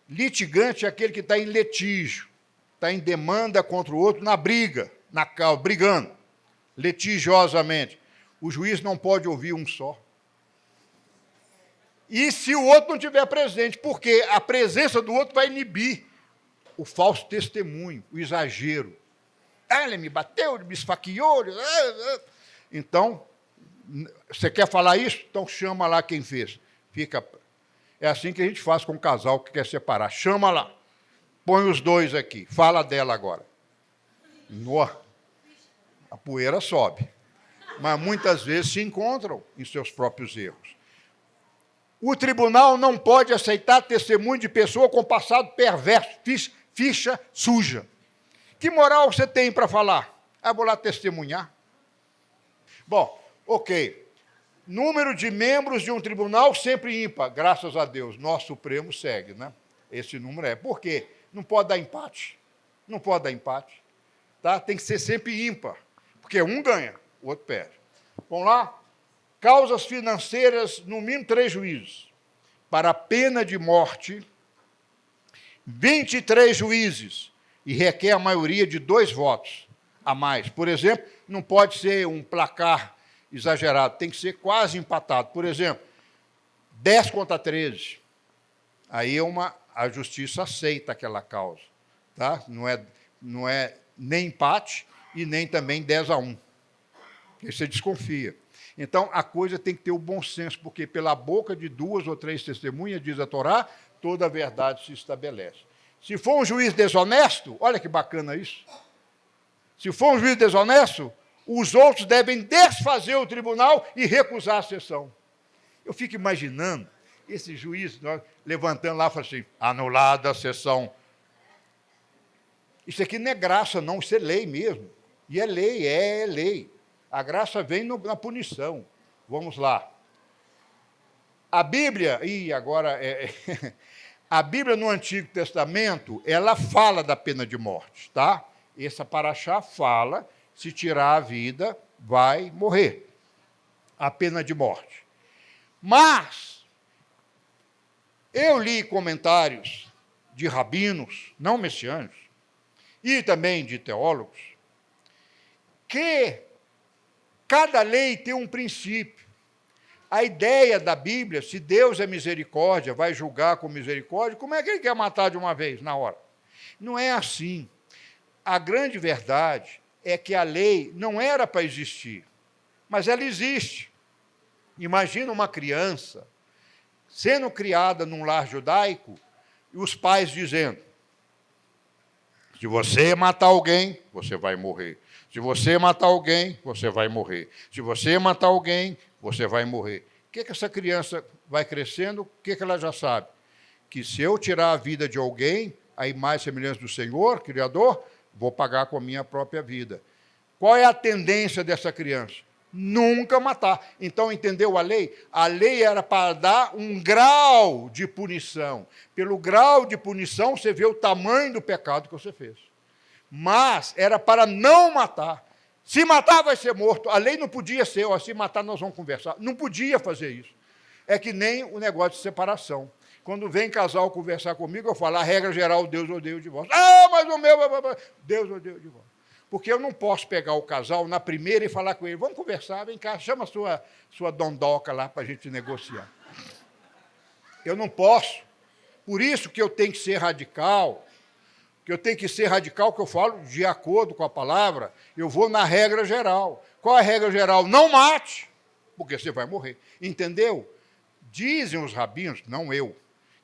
litigante é aquele que está em litígio, está em demanda contra o outro na briga, brigando, litigiosamente. O juiz não pode ouvir um só. E se o outro não estiver presente, porque a presença do outro vai inibir o falso testemunho, o exagero. Ele me bateu, ele me esfaqueou. Então, você quer falar isso? Então chama lá quem fez. É assim que a gente faz com um casal que quer separar. Chama lá. Põe os dois aqui. Fala dela agora. A poeira sobe. Mas muitas vezes se encontram em seus próprios erros. O tribunal não pode aceitar testemunho de pessoa com passado perverso, ficha suja. Que moral você tem para falar? Vou lá testemunhar. Bom, ok. Número de membros de um tribunal sempre ímpar, graças a Deus. Nosso Supremo segue, né? Esse número é. Por quê? Não pode dar empate. Não pode dar empate. Tá? Tem que ser sempre ímpar. Porque um ganha, o outro perde. Vamos lá? Causas financeiras, no mínimo 3 juízes. Para a pena de morte, 23 juízes. E requer a maioria de 2 votos a mais. Por exemplo, não pode ser um placar exagerado, tem que ser quase empatado. Por exemplo, 10 contra 13. Aí a justiça aceita aquela causa. Tá? Não é nem empate e nem também 10-1. Aí você desconfia. Então, a coisa tem que ter o bom senso, porque pela boca de 2 ou 3 testemunhas, diz a Torá, toda a verdade se estabelece. Se for um juiz desonesto, olha que bacana isso. Se for um juiz desonesto, os outros devem desfazer o tribunal e recusar a sessão. Eu fico imaginando esse juiz levantando lá e falando assim, anulada a sessão. Isso aqui não é graça, não, isso é lei mesmo. E é lei. A graça vem na punição. Vamos lá. A Bíblia, a Bíblia no Antigo Testamento, ela fala da pena de morte, tá? Essa paraxá fala, se tirar a vida, vai morrer. A pena de morte. Mas, eu li comentários de rabinos, não messiânicos, e também de teólogos, que cada lei tem um princípio. A ideia da Bíblia, se Deus é misericórdia, vai julgar com misericórdia, como é que ele quer matar de uma vez, na hora? Não é assim. A grande verdade é que a lei não era para existir, mas ela existe. Imagina uma criança sendo criada num lar judaico e os pais dizendo, se você matar alguém, você vai morrer. Se você matar alguém, você vai morrer. Se você matar alguém, você vai morrer. O que essa criança vai crescendo? O que ela já sabe? Que se eu tirar a vida de alguém, a imagem e semelhança do Senhor, Criador, vou pagar com a minha própria vida. Qual é a tendência dessa criança? Nunca matar. Então, entendeu a lei? A lei era para dar um grau de punição. Pelo grau de punição, você vê o tamanho do pecado que você fez. Mas era para não matar. Se matar, vai ser morto. A lei não podia ser, se matar, nós vamos conversar. Não podia fazer isso. É que nem o negócio de separação. Quando vem casal conversar comigo, eu falo, a regra geral, Deus odeia o divórcio. Mas o meu, Deus odeia o divórcio. Porque eu não posso pegar o casal na primeira e falar com ele, vamos conversar, vem cá, chama a sua dondoca lá para a gente negociar. Eu não posso. Por isso que eu tenho que ser radical, que eu falo de acordo com a palavra, eu vou na regra geral. Qual é a regra geral? Não mate, porque você vai morrer. Entendeu? Dizem os rabinos, não eu,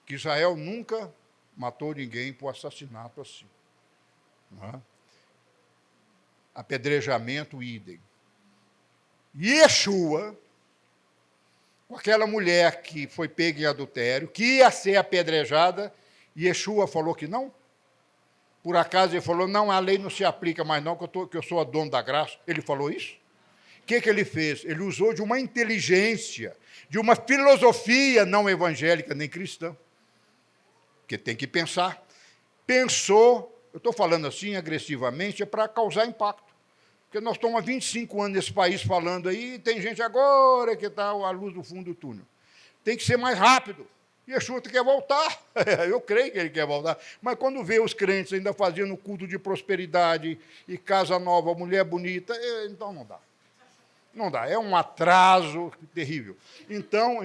que Israel nunca matou ninguém por assassinato assim. Não é? Apedrejamento, idem. Yeshua, com aquela mulher que foi pega em adultério, que ia ser apedrejada, Yeshua falou que não. Por acaso ele falou, não, a lei não se aplica mais não, que eu sou a dono da graça. Ele falou isso? O que ele fez? Ele usou de uma inteligência, de uma filosofia não evangélica nem cristã, que tem que pensar. Pensou, eu estou falando assim agressivamente, é para causar impacto. Porque nós estamos há 25 anos nesse país falando aí, e tem gente agora que está à luz do fundo do túnel. Tem que ser mais rápido. Yeshua quer voltar. Eu creio que ele quer voltar. Mas quando vê os crentes ainda fazendo culto de prosperidade e casa nova, mulher bonita, então não dá. Não dá. É um atraso terrível. Então,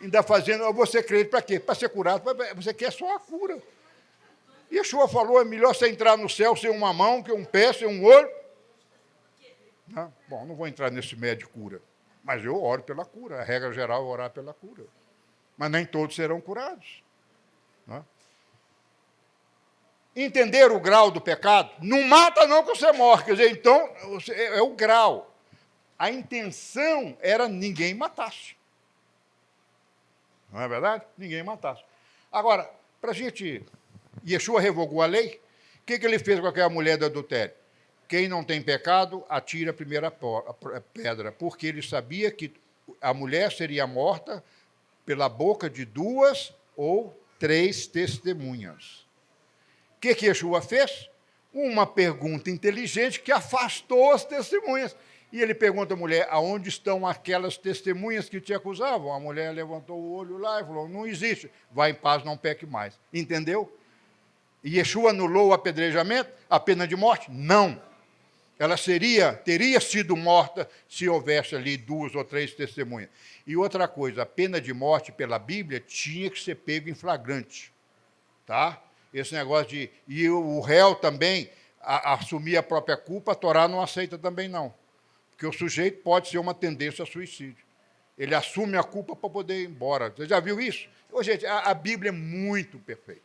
ainda fazendo, você crente para quê? Para ser curado. Você quer só a cura. Yeshua falou, é melhor você entrar no céu sem uma mão, que um pé, sem um olho. Não? Bom, não vou entrar nesse médio de cura. Mas eu oro pela cura. A regra geral é orar pela cura. Mas nem todos serão curados. Não? Entender o grau do pecado? Não mata não que você morre. Quer dizer, então, é o grau. A intenção era ninguém matasse. Não é verdade? Ninguém matasse. Agora, para a gente... Yeshua revogou a lei. O que ele fez com aquela mulher do adultério? Quem não tem pecado, atira a primeira pedra, porque ele sabia que a mulher seria morta pela boca de 2 ou 3 testemunhas. O que Yeshua fez? Uma pergunta inteligente que afastou as testemunhas. E ele pergunta à mulher, aonde estão aquelas testemunhas que te acusavam? A mulher levantou o olho lá e falou, não existe. Vai em paz, não peque mais. Entendeu? E Yeshua anulou o apedrejamento, a pena de morte? Não. Ela teria sido morta se houvesse ali 2 ou 3 testemunhas. E outra coisa, a pena de morte pela Bíblia tinha que ser pego em flagrante. Tá? Esse negócio de... E o réu também assumir a própria culpa, a Torá não aceita também não. Porque o sujeito pode ser uma tendência a suicídio. Ele assume a culpa para poder ir embora. Você já viu isso? Ô, gente, a Bíblia é muito perfeita.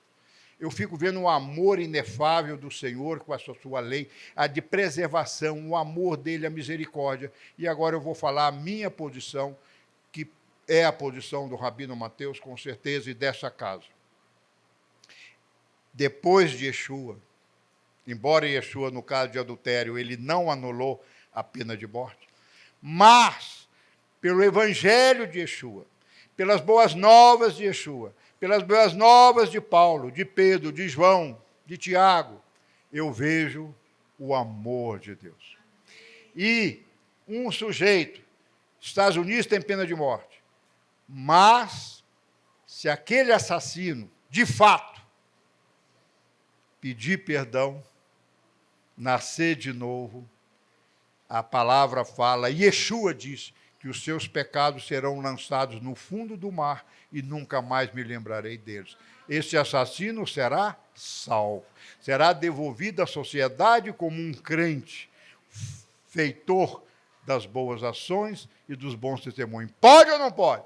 Eu fico vendo o amor inefável do Senhor com a sua lei, a de preservação, o amor dele, a misericórdia. E agora eu vou falar a minha posição, que é a posição do Rabino Mateus, com certeza, e dessa casa. Depois de Yeshua, embora Yeshua, no caso de adultério, ele não anulou a pena de morte, mas, pelo evangelho de Yeshua, pelas boas novas de Yeshua, pelas boas novas de Paulo, de Pedro, de João, de Tiago, eu vejo o amor de Deus. E um sujeito, Estados Unidos tem pena de morte, mas se aquele assassino, de fato, pedir perdão, nascer de novo, a palavra fala, Yeshua diz que os seus pecados serão lançados no fundo do mar e nunca mais me lembrarei deles. Esse assassino será salvo, será devolvido à sociedade como um crente, feitor das boas ações e dos bons testemunhos. Pode ou não pode?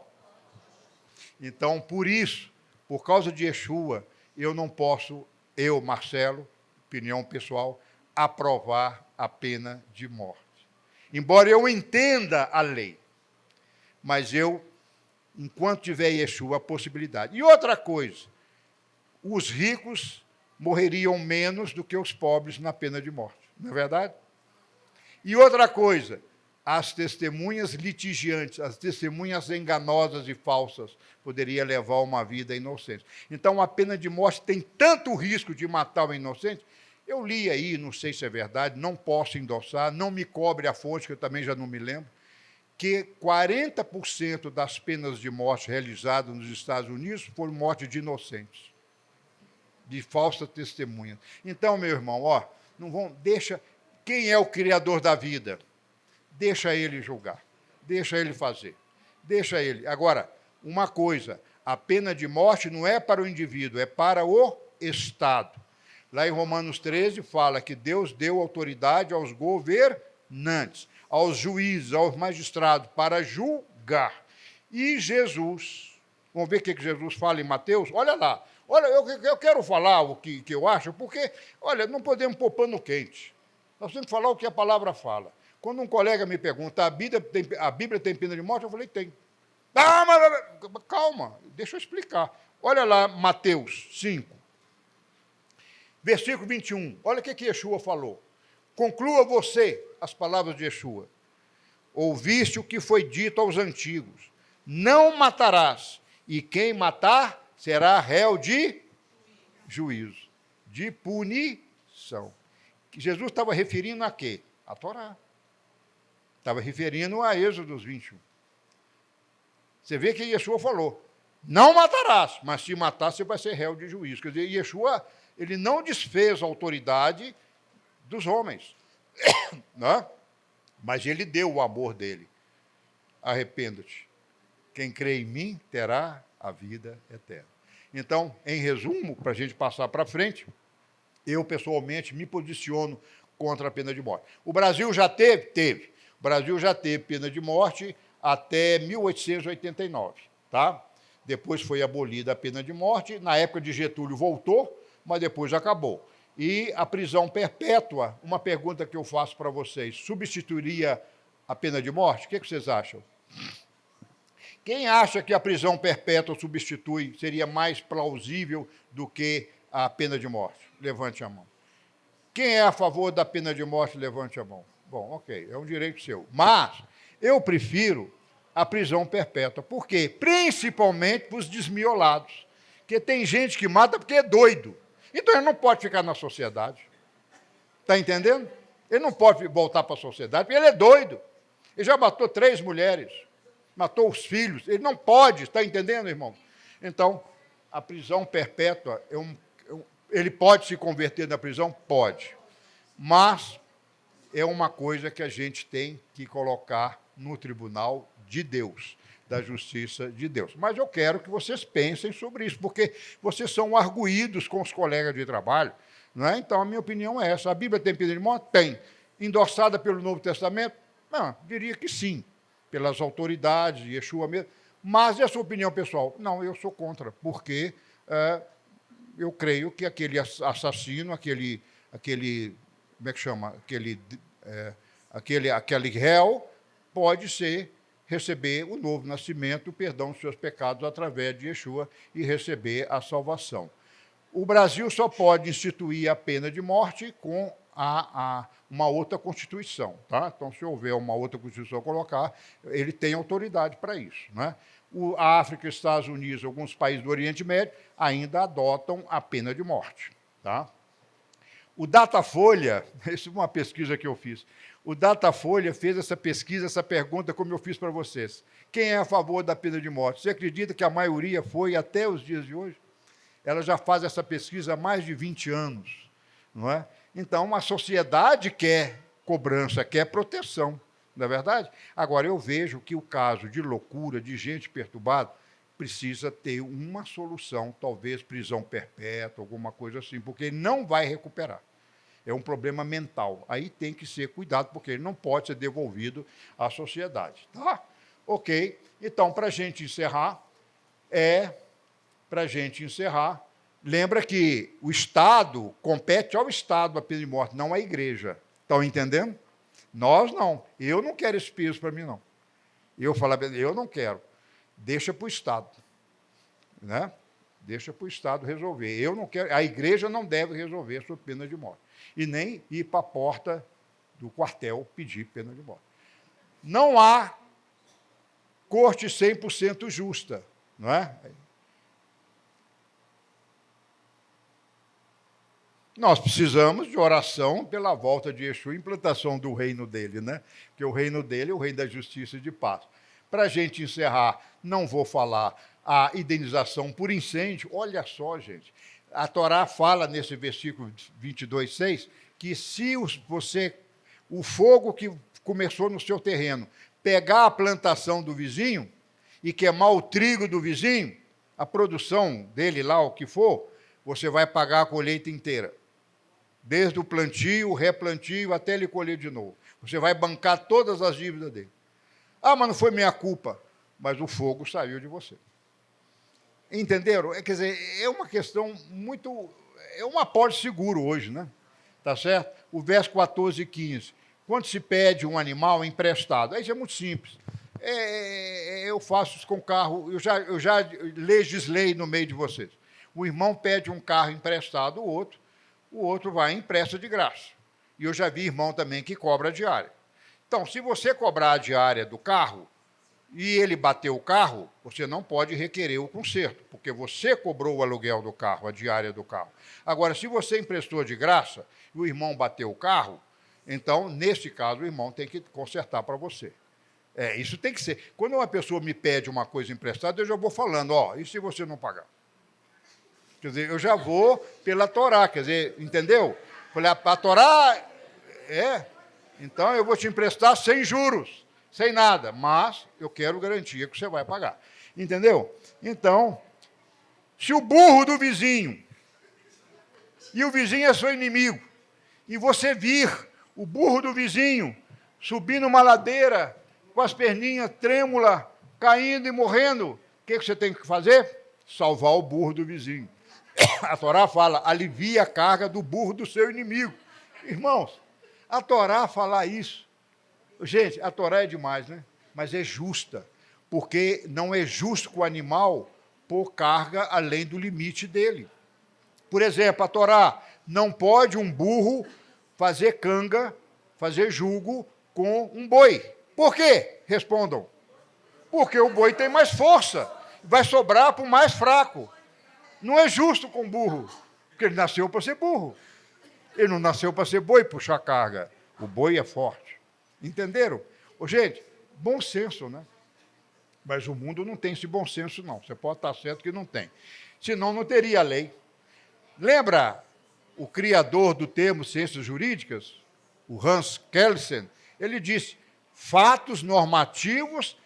Então, por isso, por causa de Yeshua, eu não posso, eu, Marcelo, opinião pessoal, aprovar a pena de morte. Embora eu entenda a lei, mas eu, enquanto tiver Yeshua, a possibilidade. E outra coisa, os ricos morreriam menos do que os pobres na pena de morte, não é verdade? E outra coisa, as testemunhas litigiantes, as testemunhas enganosas e falsas, poderia levar uma vida inocente. Então, a pena de morte tem tanto risco de matar o inocente. Eu li aí, não sei se é verdade, não posso endossar, não me cobre a fonte, que eu também já não me lembro, que 40% das penas de morte realizadas nos Estados Unidos foram morte de inocentes, de falsa testemunha. Então, meu irmão, não vão, deixa, quem é o criador da vida? Deixa ele julgar, deixa ele fazer, deixa ele. Agora, uma coisa, a pena de morte não é para o indivíduo, é para o Estado. Lá em Romanos 13 fala que Deus deu autoridade aos governantes, aos juízes, aos magistrados, para julgar. E Jesus, vamos ver o que Jesus fala em Mateus? Olha lá, olha, eu quero falar o que eu acho, porque, olha, não podemos pôr pano quente. Nós temos que falar o que a palavra fala. Quando um colega me pergunta, a Bíblia tem pena de morte? Eu falei, tem. Ah, mas calma, deixa eu explicar. Olha lá, Mateus 5. Versículo 21, olha o que Yeshua falou. Conclua você as palavras de Yeshua. Ouviste o que foi dito aos antigos. Não matarás, e quem matar será réu de juízo, de punição. Jesus estava referindo a quê? A Torá. Estava referindo a Êxodo 21. Você vê que Yeshua falou, não matarás, mas se matar, você vai ser réu de juízo. Quer dizer, Yeshua, ele não desfez a autoridade dos homens, né? Mas ele deu o amor dele. Arrependa-te. Quem crê em mim terá a vida eterna. Então, em resumo, para a gente passar para frente, eu pessoalmente me posiciono contra a pena de morte. O Brasil já teve? Teve. O Brasil já teve pena de morte até 1889, tá? Depois foi abolida a pena de morte, na época de Getúlio voltou, mas depois acabou. E a prisão perpétua, uma pergunta que eu faço para vocês, substituiria a pena de morte? O que vocês acham? Quem acha que a prisão perpétua seria mais plausível do que a pena de morte? Levante a mão. Quem é a favor da pena de morte, levante a mão. Bom, ok, é um direito seu. Mas eu prefiro a prisão perpétua. Por quê? Principalmente para os desmiolados. Porque tem gente que mata porque é doido. Então ele não pode ficar na sociedade. Está entendendo? Ele não pode voltar para a sociedade, porque ele é doido. Ele já matou 3 mulheres, matou os filhos. Ele não pode, está entendendo, irmão? Então, a prisão perpétua, ele pode se converter na prisão? Pode. Mas é uma coisa que a gente tem que colocar no tribunal de Deus, da justiça de Deus. Mas eu quero que vocês pensem sobre isso, porque vocês são arguídos com os colegas de trabalho. Não é? Então, a minha opinião é essa. A Bíblia tem pena de morte? Tem. Endossada pelo Novo Testamento? Não, diria que sim, pelas autoridades, Yeshua mesmo. Mas, e a sua opinião pessoal? Não, eu sou contra, porque eu creio que aquele assassino, aquele como é que chama? Aquele réu pode receber o novo nascimento, o perdão dos seus pecados através de Yeshua e receber a salvação. O Brasil só pode instituir a pena de morte com uma outra Constituição. Tá? Então, se houver uma outra Constituição a colocar, ele tem autoridade para isso. Né? A África, Estados Unidos, alguns países do Oriente Médio ainda adotam a pena de morte. Tá? O Datafolha, essa é uma pesquisa que eu fiz, o Datafolha fez essa pesquisa, essa pergunta, como eu fiz para vocês. Quem é a favor da pena de morte? Você acredita que a maioria foi até os dias de hoje? Ela já faz essa pesquisa há mais de 20 anos. Não é? Então, a sociedade quer cobrança, quer proteção, não é verdade? Agora, eu vejo que o caso de loucura, de gente perturbada, precisa ter uma solução, talvez prisão perpétua, alguma coisa assim, porque ele não vai recuperar. É um problema mental. Aí tem que ser cuidado, porque ele não pode ser devolvido à sociedade. Tá? Ok. Então, para a gente encerrar, lembra que o Estado compete ao Estado a pena de morte, não à igreja. Estão entendendo? Nós não. Eu não quero esse peso para mim, não. Eu não quero. Deixa para o Estado. Né? Deixa para o Estado resolver. Eu não quero. A igreja não deve resolver a sua pena de morte. E nem ir para a porta do quartel pedir pena de morte. Não há corte 100% justa, não é? Nós precisamos de oração pela volta de Yeshua e implantação do reino dele, né? Porque o reino dele é o reino da justiça e de paz. Para a gente encerrar, não vou falar a indenização por incêndio. Olha só, gente, a Torá fala nesse versículo 22:6 que se o fogo que começou no seu terreno pegar a plantação do vizinho e queimar o trigo do vizinho, a produção dele lá, o que for, você vai pagar a colheita inteira. Desde o plantio, o replantio, até ele colher de novo. Você vai bancar todas as dívidas dele. Ah, mas não foi minha culpa. Mas o fogo saiu de você. Entenderam? Quer dizer, é uma questão muito... É um aporte seguro hoje, né? Tá certo? O verso 14 e 15. Quando se pede um animal emprestado, aí isso é muito simples. Eu faço isso com carro, eu já legislei no meio de vocês. O irmão pede um carro emprestado, o outro vai e empresta de graça. E eu já vi irmão também que cobra a diária. Então, se você cobrar a diária do carro e ele bater o carro, você não pode requerer o conserto, porque você cobrou o aluguel do carro, a diária do carro. Agora, se você emprestou de graça e o irmão bateu o carro, então, nesse caso, o irmão tem que consertar para você. Isso tem que ser. Quando uma pessoa me pede uma coisa emprestada, eu já vou falando, e se você não pagar? Quer dizer, eu já vou pela Torá, quer dizer, entendeu? Falei, a Torá então eu vou te emprestar sem juros, sem nada, mas eu quero garantia que você vai pagar. Entendeu? Então, se o burro do vizinho, e o vizinho é seu inimigo, e você vir o burro do vizinho subindo uma ladeira, com as perninhas trêmulas, caindo e morrendo, o que você tem que fazer? Salvar o burro do vizinho. A Torá fala, alivia a carga do burro do seu inimigo. Irmãos, a Torá falar isso, gente, a Torá é demais, né? Mas é justa, porque não é justo com o animal pôr carga além do limite dele. Por exemplo, a Torá, não pode um burro fazer canga, fazer jugo com um boi. Por quê? Respondam. Porque o boi tem mais força, vai sobrar para o mais fraco. Não é justo com o burro, porque ele nasceu para ser burro. Ele não nasceu para ser boi, puxar carga. O boi é forte. Entenderam? Ô, gente, bom senso, né? Mas o mundo não tem esse bom senso, não. Você pode estar certo que não tem. Senão, não teria lei. Lembra o criador do termo ciências jurídicas, o Hans Kelsen? Ele disse, fatos normativos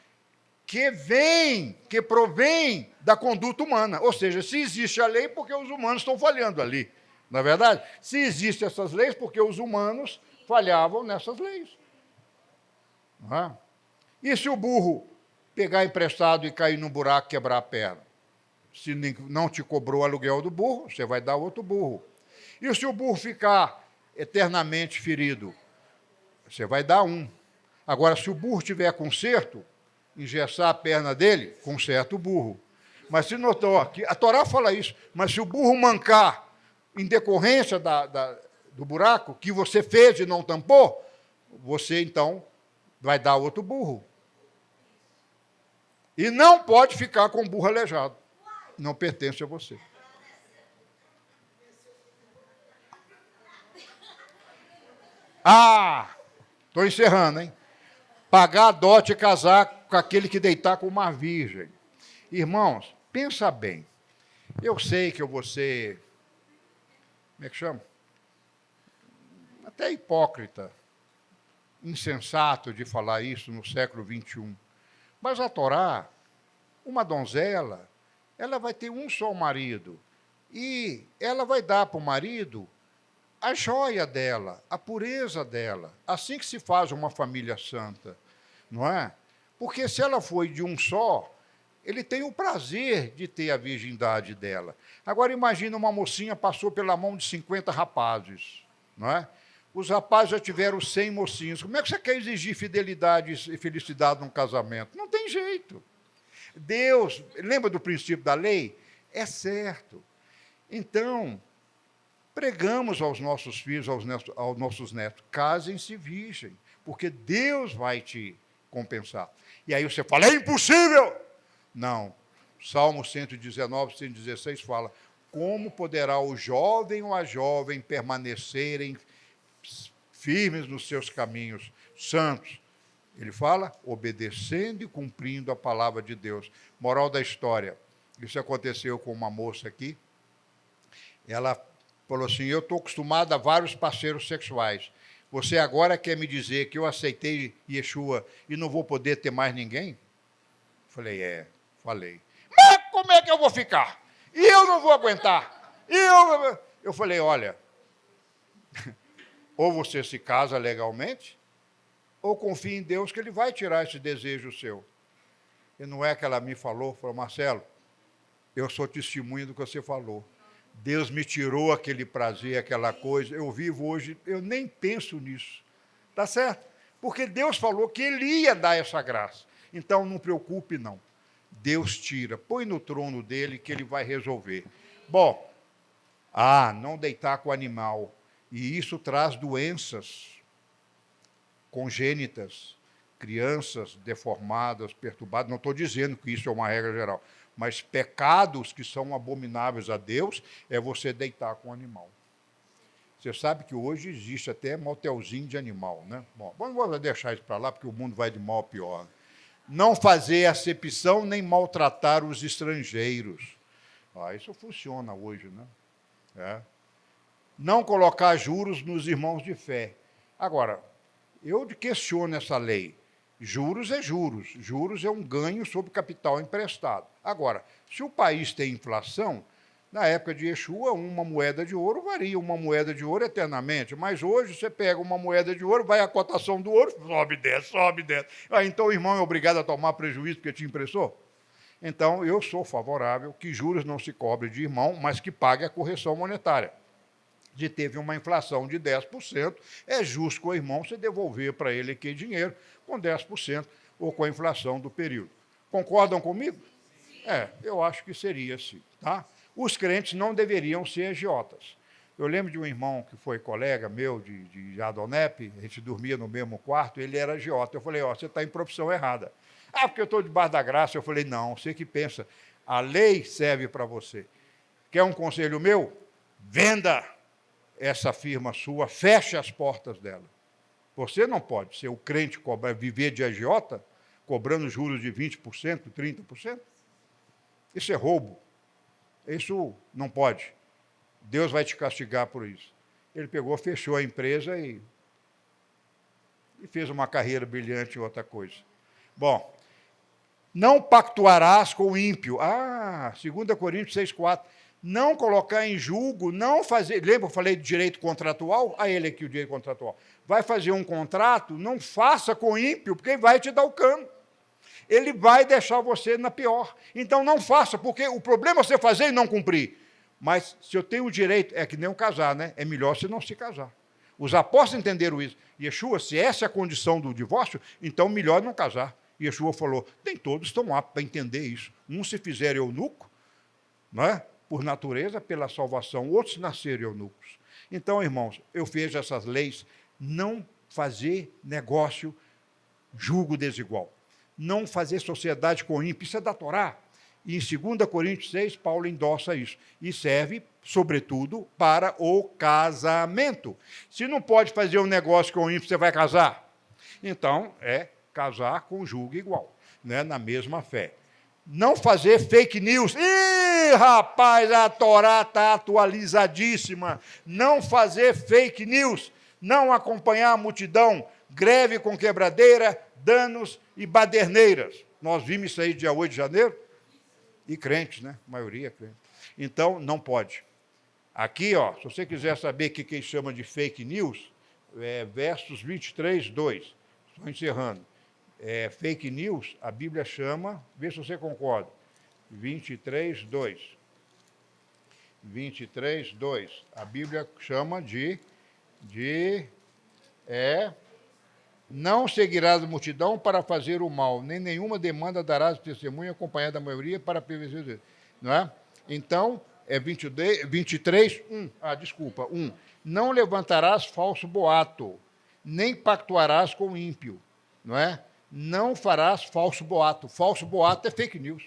que provém da conduta humana. Ou seja, se existe a lei, porque os humanos estão falhando ali. Não é verdade? Se existem essas leis, porque os humanos falhavam nessas leis. Não é? E se o burro pegar emprestado e cair num buraco e quebrar a perna? Se não te cobrou o aluguel do burro, você vai dar outro burro. E se o burro ficar eternamente ferido? Você vai dar um. Agora, se o burro tiver conserto, engessar a perna dele, conserta o burro. Mas se notou, a Torá fala isso, mas se o burro mancar em decorrência do buraco que você fez e não tampou, você, então, vai dar outro burro. E não pode ficar com o burro aleijado. Não pertence a você. Estou encerrando, hein? Pagar dote e casar com aquele que deitar com uma virgem. Irmãos, pensa bem. Eu sei que eu vou ser, como é que chama? Até hipócrita, insensato de falar isso no século XXI. Mas a Torá, uma donzela, ela vai ter um só marido. E ela vai dar para o marido a joia dela, a pureza dela. Assim que se faz uma família santa, não é? Porque se ela foi de um só, ele tem o prazer de ter a virgindade dela. Agora imagina uma mocinha passou pela mão de 50 rapazes, não é? Os rapazes já tiveram 100 mocinhos. Como é que você quer exigir fidelidade e felicidade num casamento? Não tem jeito. Deus, lembra do princípio da lei? É certo. Então, pregamos aos nossos filhos, aos nossos netos, casem-se virgem, porque Deus vai te compensar. E aí você fala, é impossível! Não. Salmo 119, 116 fala, como poderá o jovem ou a jovem permanecerem firmes nos seus caminhos santos? Ele fala, obedecendo e cumprindo a palavra de Deus. Moral da história, isso aconteceu com uma moça aqui, ela falou assim, eu estou acostumada a vários parceiros sexuais, você agora quer me dizer que eu aceitei Yeshua e não vou poder ter mais ninguém? Falei, falei. Mas como é que eu vou ficar? E eu não vou aguentar. Eu falei, olha, ou você se casa legalmente, ou confia em Deus que Ele vai tirar esse desejo seu. E não é que ela me falou, Marcelo, eu sou testemunho do que você falou. Deus me tirou aquele prazer, aquela coisa, eu vivo hoje, eu nem penso nisso. Está certo? Porque Deus falou que Ele ia dar essa graça. Então, não preocupe, não. Deus tira, põe no trono dele que Ele vai resolver. Bom, não deitar com o animal. E isso traz doenças congênitas, crianças deformadas, perturbadas. Não estou dizendo que isso é uma regra geral, mas pecados que são abomináveis a Deus é você deitar com o animal. Você sabe que hoje existe até motelzinho de animal, né? Bom, vamos deixar isso para lá, porque o mundo vai de mal a pior. Não fazer acepção nem maltratar os estrangeiros. Isso funciona hoje, né? Não colocar juros nos irmãos de fé. Agora, eu questiono essa lei. Juros é juros. Juros é um ganho sobre capital emprestado. Agora, se o país tem inflação, na época de Yeshua, uma moeda de ouro varia uma moeda de ouro eternamente, mas hoje você pega uma moeda de ouro, vai a cotação do ouro, sobe, desce. Então o irmão é obrigado a tomar prejuízo porque te emprestou? Então, eu sou favorável que juros não se cobre de irmão, mas que pague a correção monetária. Se teve uma inflação de 10%, é justo com o irmão você devolver para ele aquele dinheiro com 10% ou com a inflação do período. Concordam comigo? Eu acho que seria assim. Tá? Os crentes não deveriam ser agiotas. Eu lembro de um irmão que foi colega meu de Adonep, a gente dormia no mesmo quarto, ele era agiota. Eu falei, você está em profissão errada. Porque eu estou debaixo da graça. Eu falei, não, você que pensa, a lei serve para você. Quer um conselho meu? Venda essa firma sua, feche as portas dela. Você não pode ser o crente, viver de agiota, cobrando juros de 20%, 30%. Isso é roubo. Isso não pode. Deus vai te castigar por isso. Ele pegou, fechou a empresa e fez uma carreira brilhante em outra coisa. Bom, não pactuarás com o ímpio. 2 Coríntios 6,4. Não colocar em julgo, não fazer... Lembra, eu falei de direito contratual? Ele aqui, o direito contratual. Vai fazer um contrato, não faça com o ímpio, porque ele vai te dar o cano. Ele vai deixar você na pior. Então, não faça, porque o problema é você fazer e não cumprir. Mas, se eu tenho o direito, é que nem um casar, né? É melhor você não se casar. Os apóstolos entenderam isso. Yeshua, se essa é a condição do divórcio, então melhor não casar. Yeshua falou, nem todos estão aptos para entender isso. Uns se fizerem eunuco, não é? Por natureza, pela salvação, outros nasceram eunucos. Então, irmãos, eu vejo essas leis, não fazer negócio, julgo desigual. Não fazer sociedade com ímpio, isso é da Torá. E em 2 Coríntios 6, Paulo endossa isso. E serve, sobretudo, para o casamento. Se não pode fazer um negócio com ímpio, você vai casar? Então, casar com julgo igual, né, na mesma fé. Não fazer fake news. Rapaz, a Torá está atualizadíssima. Não fazer fake news. Não acompanhar a multidão. Greve com quebradeira, danos e baderneiras. Nós vimos isso aí dia 8 de janeiro. E crentes, né? A maioria é crente. Então, não pode. Aqui, se você quiser saber o que eles chamam de fake news, versos 23, 2. Estou encerrando. Fake news, a Bíblia chama, vê se você concorda, 23, 2. 23, 2. A Bíblia chama não seguirás a multidão para fazer o mal, nem nenhuma demanda darás testemunho acompanhada da maioria para prevenir. Não é? Então, 23, 1. 1. Não levantarás falso boato, nem pactuarás com o ímpio. Não é? Não farás falso boato. Falso boato é fake news.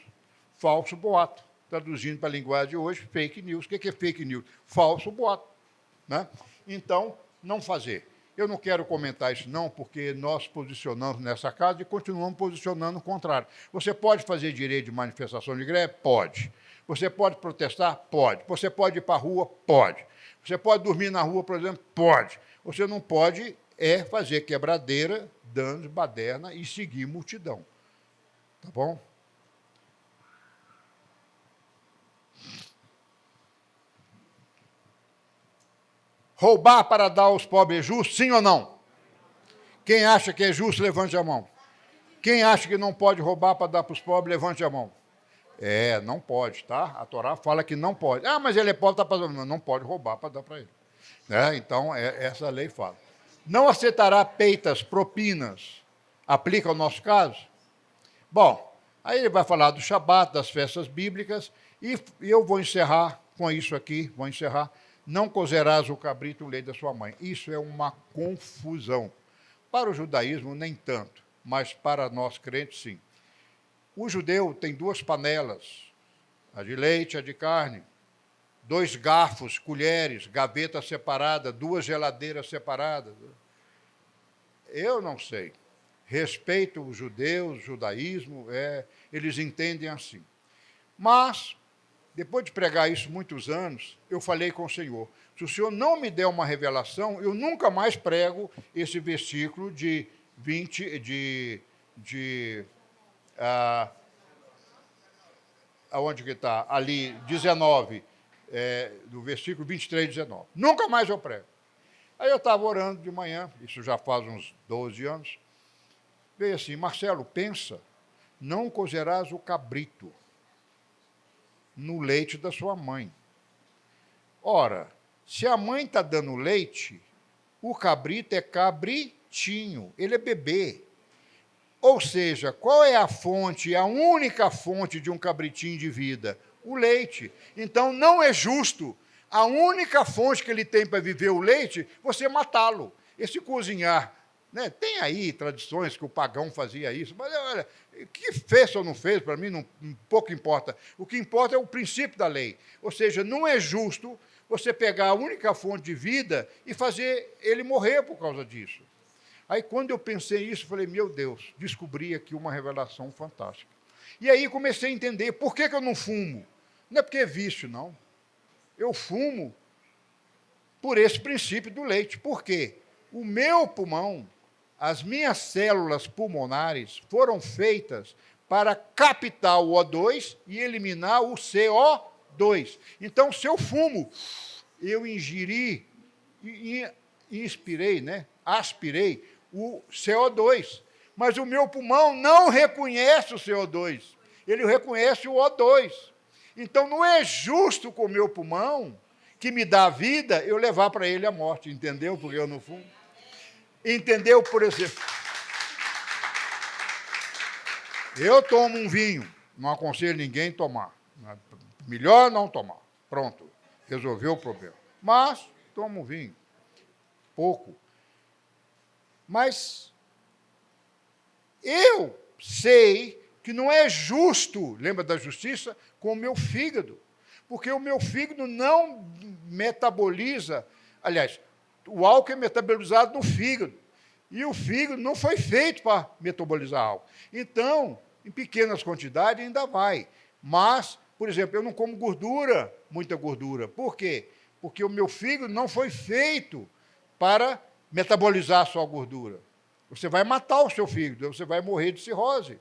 Falso boato. Traduzindo para a linguagem de hoje, fake news. O que é fake news? Falso boato. Né? Então, não fazer. Eu não quero comentar isso, não, porque nós posicionamos nessa casa e continuamos posicionando o contrário. Você pode fazer direito de manifestação de greve? Pode. Você pode protestar? Pode. Você pode ir para a rua? Pode. Você pode dormir na rua, por exemplo? Pode. Você não pode fazer quebradeira, danos, baderna e seguir multidão. Tá bom? Roubar para dar aos pobres é justo, sim ou não? Quem acha que é justo, levante a mão. Quem acha que não pode roubar para dar para os pobres, levante a mão. Não pode, tá? A Torá fala que não pode. Mas ele é pobre, está fazendo. Não pode roubar para dar para ele. Então, essa lei fala. Não aceitará peitas, propinas. Aplica ao nosso caso? Bom, aí ele vai falar do Shabat, das festas bíblicas, e eu vou encerrar com isso aqui, Não cozerás o cabrito, o leite da sua mãe. Isso é uma confusão. Para o judaísmo, nem tanto, mas para nós crentes, sim. O judeu tem 2 panelas, a de leite e a de carne, 2 garfos, colheres, gaveta separada, 2 geladeiras separadas. Eu não sei. Respeito os judeus, o judaísmo, eles entendem assim. Mas, depois de pregar isso muitos anos, eu falei com o Senhor, se o Senhor não me der uma revelação, eu nunca mais prego esse versículo de 20, aonde que está? Ali, 19, do versículo 23, 19. Nunca mais eu prego. Aí eu estava orando de manhã, isso já faz uns 12 anos, veio assim, Marcelo, pensa, não cozerás o cabrito no leite da sua mãe. Ora, se a mãe está dando leite, o cabrito é cabritinho, ele é bebê. Ou seja, qual é a fonte, a única fonte de um cabritinho de vida? O leite. Então, não é justo a única fonte que ele tem para viver o leite, você matá-lo. Esse cozinhar, né? Tem aí tradições que o pagão fazia isso, mas olha, o que fez ou não fez, para mim, não, pouco importa. O que importa é o princípio da lei. Ou seja, não é justo você pegar a única fonte de vida e fazer ele morrer por causa disso. Aí, quando eu pensei nisso, falei, meu Deus, descobri aqui uma revelação fantástica. E aí comecei a entender por que eu não fumo. Não é porque é vício, não. Eu fumo por esse princípio do leite. Por quê? O meu pulmão, as minhas células pulmonares foram feitas para captar o O2 e eliminar o CO2. Então, se eu fumo, eu ingeri, inspirei, né? Aspirei o CO2. Mas o meu pulmão não reconhece o CO2, ele reconhece o O2. Então, não é justo com o meu pulmão, que me dá vida, eu levar para ele a morte. Entendeu? Porque eu não fumo. Entendeu, por exemplo? Eu tomo um vinho, não aconselho ninguém a tomar. Melhor não tomar. Pronto, resolveu o problema. Mas, tomo um vinho. Pouco. Mas eu sei que não é justo, lembra da justiça, com o meu fígado. Porque o meu fígado não metaboliza, aliás, o álcool é metabolizado no fígado. E o fígado não foi feito para metabolizar álcool. Então, em pequenas quantidades ainda vai. Mas, por exemplo, eu não como gordura, muita gordura. Por quê? Porque o meu fígado não foi feito para metabolizar só a gordura. Você vai matar o seu fígado, você vai morrer de cirrose.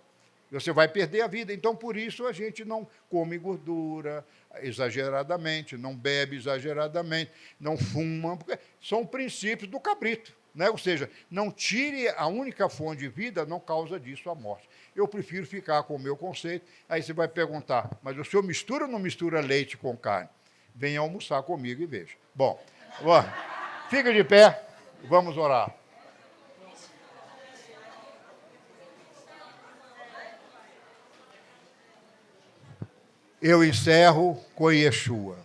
Você vai perder a vida. Então, por isso, a gente não come gordura exageradamente, não bebe exageradamente, não fuma, porque são princípios do cabrito. Né? Ou seja, não tire a única fonte de vida, não causa disso a morte. Eu prefiro ficar com o meu conceito. Aí você vai perguntar, mas o senhor mistura ou não mistura leite com carne? Venha almoçar comigo e veja. Bom, fica de pé, vamos orar. Eu encerro com Yeshua.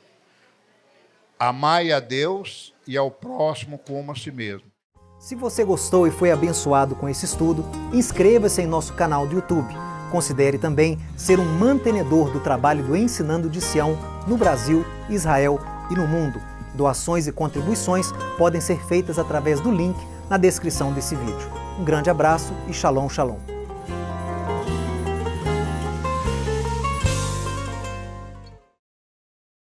Amai a Deus e ao próximo como a si mesmo. Se você gostou e foi abençoado com esse estudo, inscreva-se em nosso canal do YouTube. Considere também ser um mantenedor do trabalho do Ensinando de Sião no Brasil, Israel e no mundo. Doações e contribuições podem ser feitas através do link na descrição desse vídeo. Um grande abraço e Shalom, Shalom.